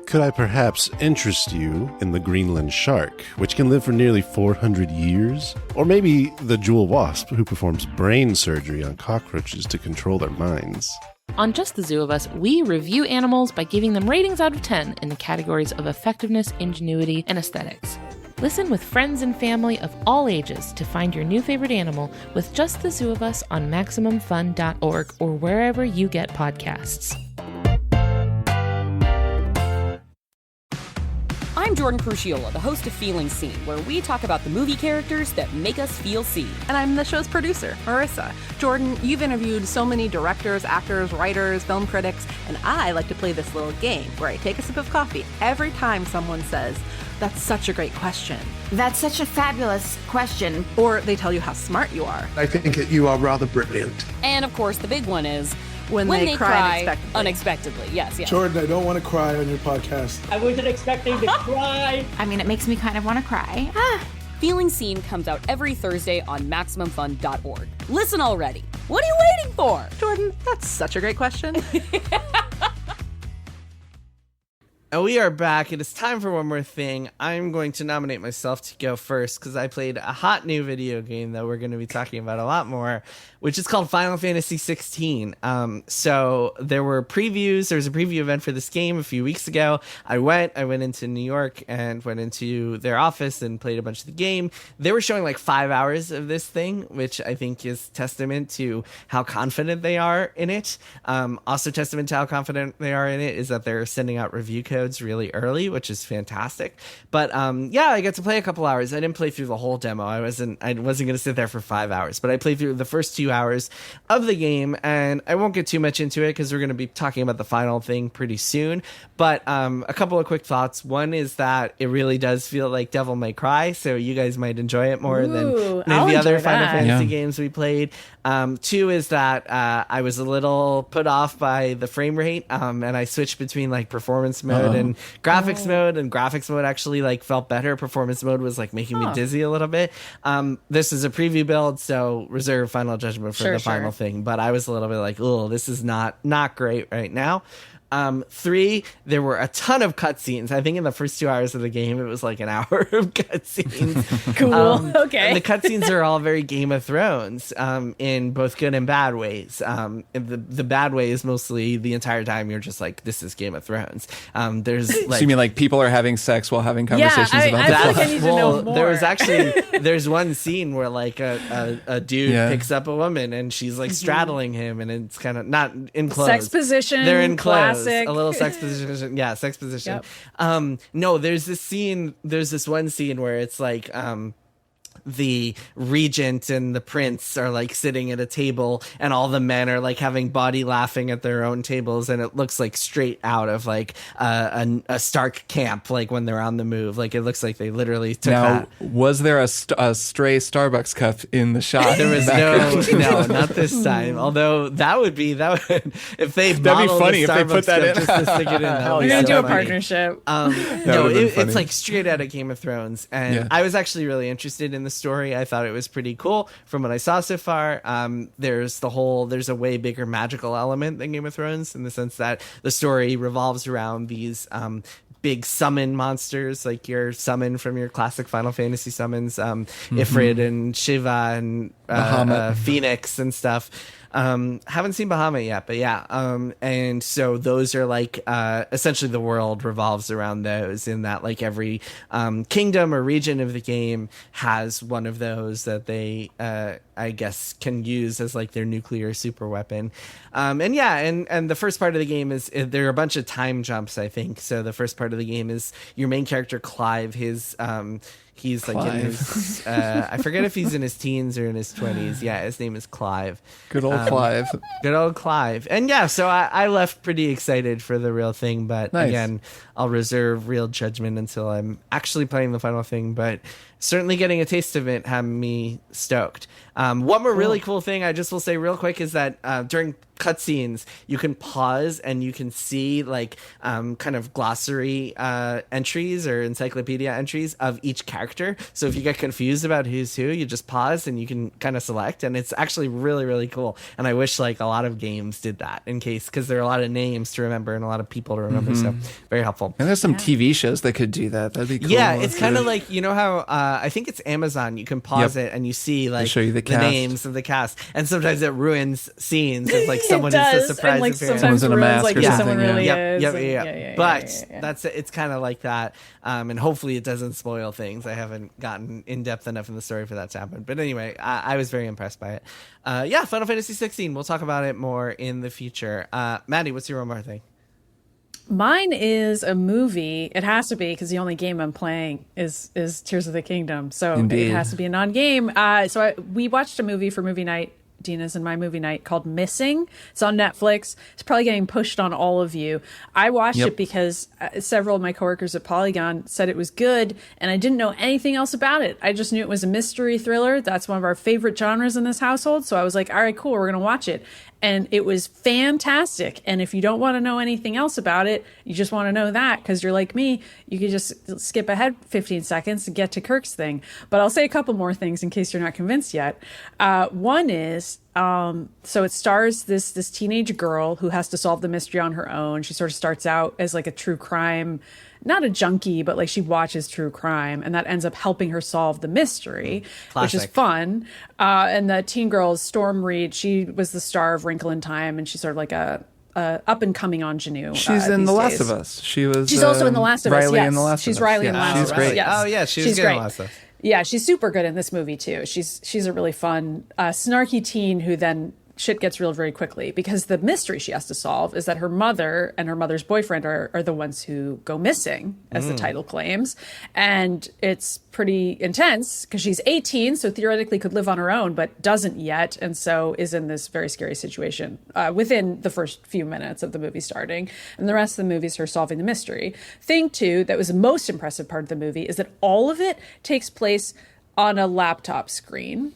Could I perhaps interest you in the Greenland shark, which can live for nearly 400 years? Or maybe the jewel wasp, who performs brain surgery on cockroaches to control their minds? On Just the Zoo of Us, we review animals by giving them ratings out of 10 in the categories of effectiveness, ingenuity, and aesthetics. Listen with friends and family of all ages to find your new favorite animal with Just the Zoo of Us on MaximumFun.org or wherever you get podcasts. I'm Jordan Crucchiola, the host of Feeling Seen, where we talk about the movie characters that make us feel seen. And I'm the show's producer, Marissa. Jordan, you've interviewed so many directors, actors, writers, film critics, and I like to play this little game where I take a sip of coffee every time someone says, "That's such a great question." "That's such a fabulous question." Or they tell you how smart you are. "I think that you are rather brilliant." And of course, the big one is when they cry unexpectedly. Yes. Jordan, I don't want to cry on your podcast. I wasn't expecting to cry. I mean, it makes me kind of want to cry. Feeling Seen comes out every Thursday on MaximumFun.org. Listen already. What are you waiting for? Jordan, that's such a great question. And we are back. It is time for one more thing. I'm going to nominate myself to go first because I played a hot new video game that we're going to be talking about a lot more, which is called Final Fantasy 16. So there were previews. There was a preview event for this game a few weeks ago. I went into New York and went into their office and played a bunch of the game. They were showing like 5 hours of this thing, which I think is testament to how confident they are in it. Also testament to how confident they are in it is that they're sending out review codes really early, which is fantastic. But yeah, I got to play a couple hours. I didn't play through the whole demo. I wasn't going to sit there for 5 hours, but I played through the first 2 hours of the game, and I won't get too much into it because we're going to be talking about the final thing pretty soon. But a couple of quick thoughts. One is that it really does feel like Devil May Cry, so you guys might enjoy it more than any of the other Final Fantasy games we played. Two is that I was a little put off by the frame rate, and I switched between like performance mode and graphics mode, and graphics mode actually like felt better. Performance mode was like making me dizzy a little bit. This is a preview build, so reserve final judgment for the final thing, but I was a little bit like, oh, this is not great right now. 3, there were a ton of cutscenes. I think in the first 2 hours of the game, it was like an hour of cutscenes. Cool. Okay. And the cutscenes are all very Game of Thrones, in both good and bad ways. The bad way is mostly the entire time you're just like, this is Game of Thrones. There's like, so you mean like people are having sex while having conversations about I that? feel like I need to know more. There was actually, there's one scene where like a dude picks up a woman and she's like straddling him, and it's kind of not in clothes. Sex position. They're in clothes. Classic. A little sex position. Yeah, sex position. Yep. No, there's this one scene where it's like the regent and the prince are like sitting at a table, and all the men are like having body laughing at their own tables, and it looks like straight out of like a Stark camp, like when they're on the move. Like it looks like they literally took that. Was there a stray Starbucks cup in the shot? There was no, not this time. Although that would if they that'd be funny if they put that in. Just to stick it in. We're gonna do a partnership. It's like straight out of Game of Thrones, and I was actually really interested in the story. I thought it was pretty cool from what I saw so far. There's a way bigger magical element than Game of Thrones, in the sense that the story revolves around these big summon monsters, like your summon from your classic Final Fantasy summons, Ifrit and Shiva and Phoenix and stuff. Haven't seen Bahamut yet, but yeah. And so those are like, essentially the world revolves around those, in that like every, kingdom or region of the game has one of those that they, I guess can use as like their nuclear super weapon. And the first part of the game is, there are a bunch of time jumps, I think. So the first part of the game is your main character, Clive, he's like in his, I forget if he's in his teens or in his 20s. Yeah, his name is Clive. Good old Clive. Good old Clive. And yeah, so I left pretty excited for the real thing, but again, I'll reserve real judgment until I'm actually playing the final thing. But certainly getting a taste of it had me stoked. One more really cool thing I just will say real quick is that during cutscenes you can pause and you can see like kind of glossary entries or encyclopedia entries of each character. So if you get confused about who's who, you just pause and you can kind of select, and it's actually really, really cool. And I wish like a lot of games did that because there are a lot of names to remember and a lot of people to remember. So very helpful. And there's some TV shows that could do that. That'd be cool. Yeah, it's kind of like, you know how I think it's Amazon, you can pause it and you see like show you the names of the cast, and sometimes it ruins scenes if like someone is a surprise and, like, appearance. sometimes Someone's in a ruins, mask like, or who something. someone really is. Yep. But that's it's kind of like that, and hopefully it doesn't spoil things. I haven't gotten in depth enough in the story for that to happen. But anyway, I was very impressed by it. Final Fantasy 16. We'll talk about it more in the future. Maddy, what's your one more thing? Mine is a movie. It has to be, because the only game I'm playing is Tears of the Kingdom. So Indeed. It has to be a non-game. We watched a movie for movie night, Dina's and my movie night, called Missing. It's on Netflix. It's probably getting pushed on all of you. I watched it because several of my coworkers at Polygon said it was good, and I didn't know anything else about it. I just knew it was a mystery thriller. That's one of our favorite genres in this household. So I was like, all right, cool, we're going to watch it. And it was fantastic. And if you don't want to know anything else about it, you just want to know that, because you're like me, you could just skip ahead 15 seconds to get to Kirk's thing. But I'll say a couple more things in case you're not convinced yet. One is, so it stars this teenage girl who has to solve the mystery on her own. She sort of starts out as like a true crime, not a junkie, but like she watches true crime, and that ends up helping her solve the mystery, which is fun. And the teen girl is Storm Reed. She was the star of Wrinkle in Time, and she's sort of like a up and coming ingenue. She's in The Last of Us. She's also in The Last of Us. Riley yes. in The Last She's of Us. Riley in The Last of Us. She's great. Yes. Oh yeah, she's good great. in The Last of Us. Yeah, she's super good in this movie too. She's a really fun, snarky teen who then shit gets real very quickly, because the mystery she has to solve is that her mother and her mother's boyfriend are the ones who go missing, as the title claims. And it's pretty intense because she's 18, so theoretically could live on her own, but doesn't yet, and so is in this very scary situation within the first few minutes of the movie starting. And the rest of the movie is her solving the mystery. Thing two, that was the most impressive part of the movie, is that all of it takes place on a laptop screen.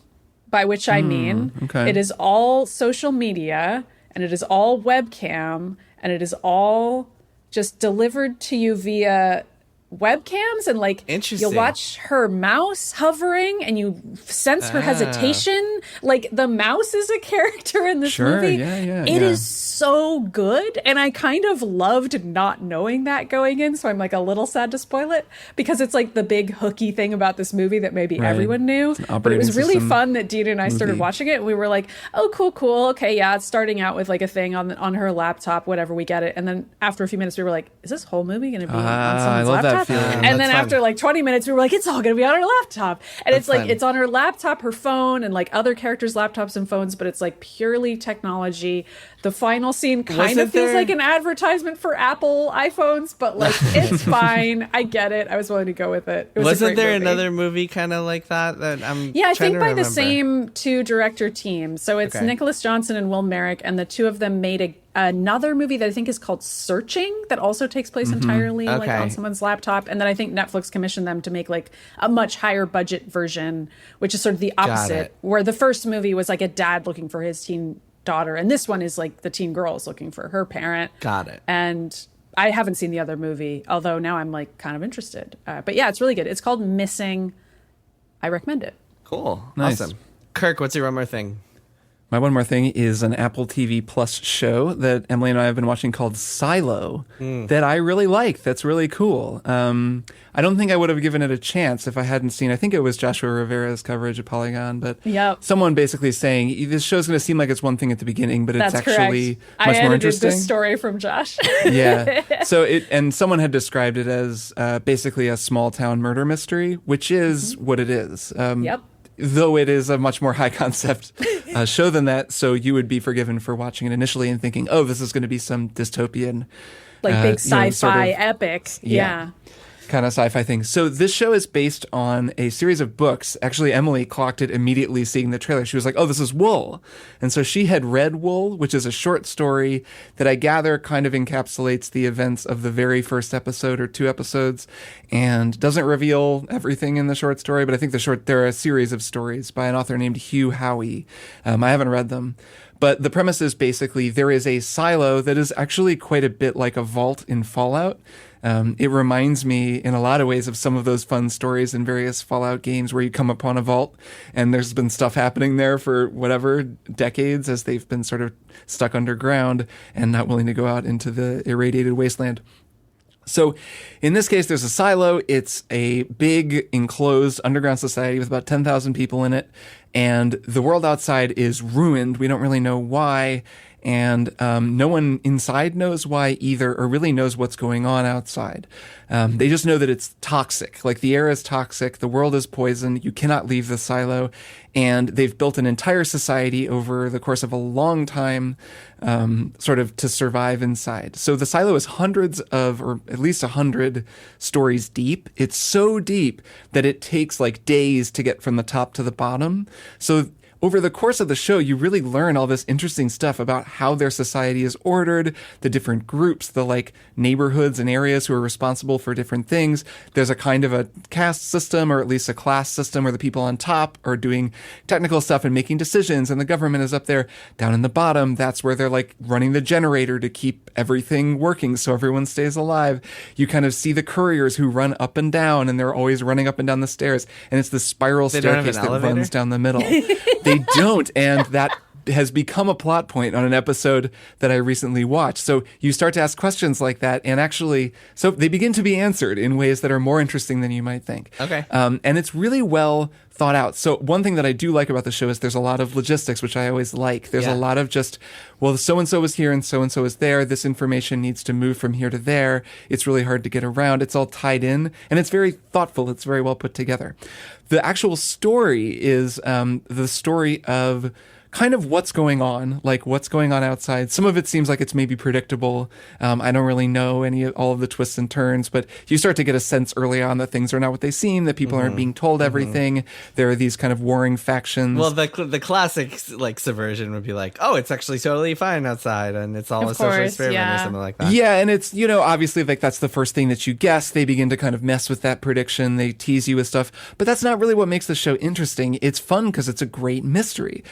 By which I mean, it is all social media, and it is all webcam, and it is all just delivered to you via webcams, and like you'll watch her mouse hovering and you sense her hesitation. Like the mouse is a character in this movie. It is so good, and I kind of loved not knowing that going in, so I'm like a little sad to spoil it, because it's like the big hooky thing about this movie that maybe everyone knew. But it was really fun that Dina and I started watching it, and we were like, oh cool, okay, yeah, it's starting out with like a thing on her laptop, whatever, we get it. And then after a few minutes we were like, is this whole movie gonna be on someone's laptop? And then after like 20 minutes, we were like, it's all going to be on her laptop. And it's like, it's on her laptop, her phone, and like other characters' laptops and phones, but it's like purely technology. The final scene kind of feels like an advertisement for Apple iPhones, but like, it's fine. I get it. I was willing to go with it. Wasn't there another movie kind of like that I think by the same two director team. So it's Nicholas Johnson and Will Merrick, and the two of them made another movie that I think is called Searching, that also takes place entirely like on someone's laptop. And then I think Netflix commissioned them to make like a much higher budget version, which is sort of the opposite, where the first movie was like a dad looking for his teen daughter, and this one is like the teen girl is looking for her parent. Got it. And I haven't seen the other movie, although now I'm like kind of interested. But yeah, it's really good. It's called Missing. I recommend it. Cool. Nice. Awesome. Kirk, what's your one more thing? My one more thing is an Apple TV Plus show that Emily and I have been watching called Silo that I really like. That's really cool. I don't think I would have given it a chance if I hadn't seen, I think it was Joshua Rivera's coverage of Polygon, but someone basically saying this show's going to seem like it's one thing at the beginning, but it's actually much more interesting. This story from Josh. So and someone had described it as basically a small town murder mystery, which is what it is. Though it is a much more high concept show than that, so you would be forgiven for watching it initially and thinking, oh, this is going to be some dystopian, like big sci-fi epic. kind of sci-fi thing. So this show is based on a series of books. Actually, Emily clocked it immediately seeing the trailer. She was like, oh, this is Wool. And so she had read Wool, which is a short story that I gather kind of encapsulates the events of the very first episode or 2 episodes and doesn't reveal everything in the short story. But I think there are a series of stories by an author named Hugh Howey. I haven't read them. But the premise is basically there is a silo that is actually quite a bit like a vault in Fallout. It reminds me in a lot of ways of some of those fun stories in various Fallout games where you come upon a vault and there's been stuff happening there for whatever decades as they've been sort of stuck underground and not willing to go out into the irradiated wasteland. So in this case, there's a silo. It's a big enclosed underground society with about 10,000 people in it. And the world outside is ruined. We don't really know why. And no one inside knows why either, or really knows what's going on outside. They just know that it's toxic. Like the air is toxic, the world is poisoned, you cannot leave the silo. And they've built an entire society over the course of a long time, sort of to survive inside. So the silo is hundreds of, or at least 100 stories deep. It's so deep that it takes like days to get from the top to the bottom. So over the course of the show, you really learn all this interesting stuff about how their society is ordered, the different groups, the like neighborhoods and areas who are responsible for different things. There's a kind of a caste system, or at least a class system, where the people on top are doing technical stuff and making decisions, and the government is up there. Down in the bottom, that's where they're like running the generator to keep everything working so everyone stays alive. You kind of see the couriers who run up and down, and they're always running up and down the stairs, and it's the spiral staircase that runs down the middle. They don't, and that has become a plot point on an episode that I recently watched. So you start to ask questions like that, and actually, so they begin to be answered in ways that are more interesting than you might think. Okay. And it's really well thought out. So one thing that I do like about the show is there's a lot of logistics, which I always like. There's a lot of just, well, so-and-so was here and so-and-so is there. This information needs to move from here to there. It's really hard to get around. It's all tied in, and it's very thoughtful. It's very well put together. The actual story is the story of kind of what's going on, like what's going on outside. Some of it seems like it's maybe predictable. I don't really know all of the twists and turns, but you start to get a sense early on that things are not what they seem, that people aren't being told everything. There are these kind of warring factions. Well, the classic like subversion would be like, oh, it's actually totally fine outside, and it's all a social experiment or something like that. Yeah, and it's, obviously like that's the first thing that you guess. They begin to kind of mess with that prediction. They tease you with stuff, but that's not really what makes the show interesting. It's fun because it's a great mystery.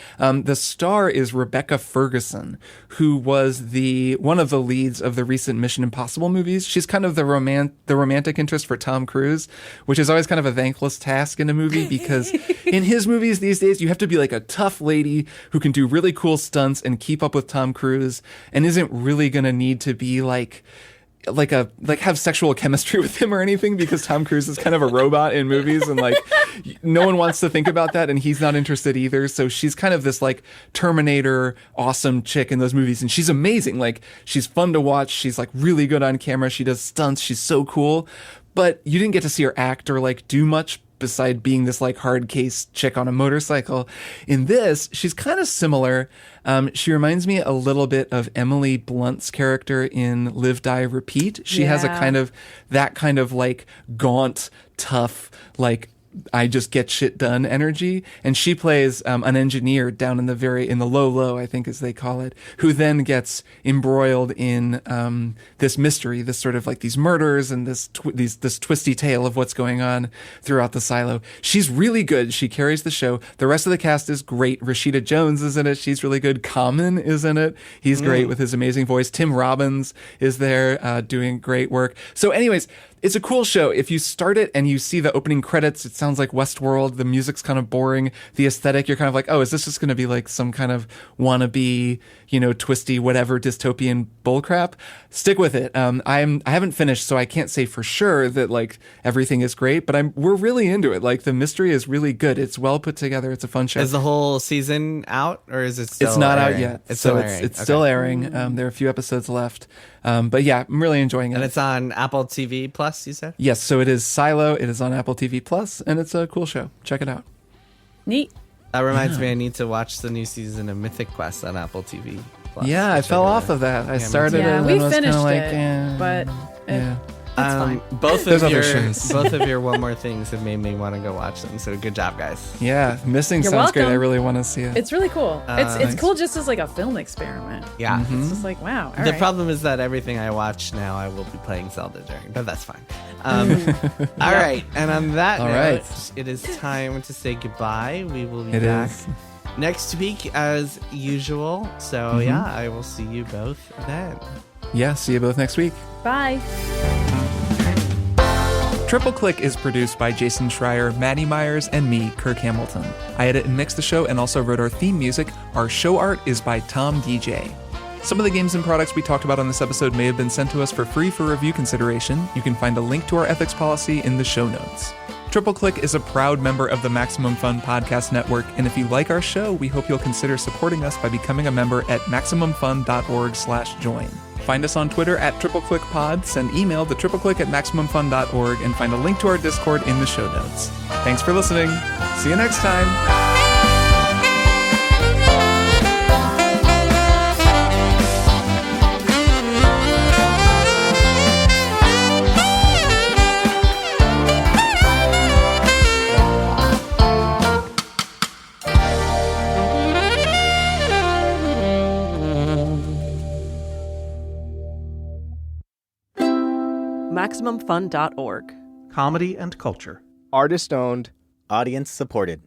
The star is Rebecca Ferguson, who was one of the leads of the recent Mission Impossible movies. She's kind of the romantic interest for Tom Cruise, which is always kind of a thankless task in a movie because in his movies these days you have to be like a tough lady who can do really cool stunts and keep up with Tom Cruise and isn't really going to need to be like have sexual chemistry with him or anything, because Tom Cruise is kind of a robot in movies, and like no one wants to think about that, and he's not interested either. So she's kind of this like Terminator awesome chick in those movies, and she's amazing. Like she's fun to watch. She's like really good on camera. She does stunts. She's so cool. But you didn't get to see her act or like do much beside being this like hard case chick on a motorcycle. In this, she's kind of similar. She reminds me a little bit of Emily Blunt's character in Live, Die, Repeat. She has a kind of that kind of like gaunt, tough, like I just get shit done energy. And she plays an engineer down in the low, I think as they call it, who then gets embroiled in this mystery, this sort of like these murders and this twisty tale of what's going on throughout the silo. She's really good. She carries the show. The rest of the cast is great. Rashida Jones is in it. She's really good. Common is in it. He's great with his amazing voice. Tim Robbins is there doing great work. So anyways, it's a cool show. If you start it and you see the opening credits, it sounds like Westworld. The music's kind of boring. The aesthetic, you're kind of like, oh, is this just going to be like some kind of wannabe, twisty, whatever, dystopian bullcrap? Stick with it. I haven't finished, so I can't say for sure that like everything is great, but we're really into it. Like the mystery is really good. It's well put together. It's a fun show. Is the whole season out, or is it still It's not airing? out yet. It's so still airing. It's still airing. There are a few episodes left. But yeah, I'm really enjoying it. And it's on Apple TV Plus, you said? Yes, so it is Silo. It is on Apple TV Plus, and it's a cool show. Check it out. Neat. That reminds me, I need to watch the new season of Mythic Quest on Apple TV Plus. Yeah, I fell off of that. I started it and we was finished kind of like, it, but That's fine. Both There's of other your shows. both of your One More Things have made me want to go watch them. So good job, guys. Yeah, Missing You're sounds great. I welcome. really want to see it. It's really cool. It's nice. cool just as like a film experiment. Yeah. It's just like, wow. All The right. problem is that everything I watch now, I will be playing Zelda during, but that's fine. All right, and on that All note, right. it is time to say goodbye. We will be It back is. next week as usual. So yeah, I will see you both then. Yeah, see you both next week. Bye. Triple Click is produced by Jason Schreier, Maddy Myers, and me, Kirk Hamilton. I edit and mix the show and also wrote our theme music. Our show art is by Tom DJ. Some of the games and products we talked about on this episode may have been sent to us for free for review consideration. You can find a link to our ethics policy in the show notes. Triple Click is a proud member of the Maximum Fun Podcast Network, and if you like our show, we hope you'll consider supporting us by becoming a member at MaximumFun.org/join. Find us on Twitter at TripleClickPod, send email to tripleclick@MaximumFun.org, and find a link to our Discord in the show notes. Thanks for listening. See you next time. MaximumFun.org. Comedy and culture. Artist owned. Audience supported.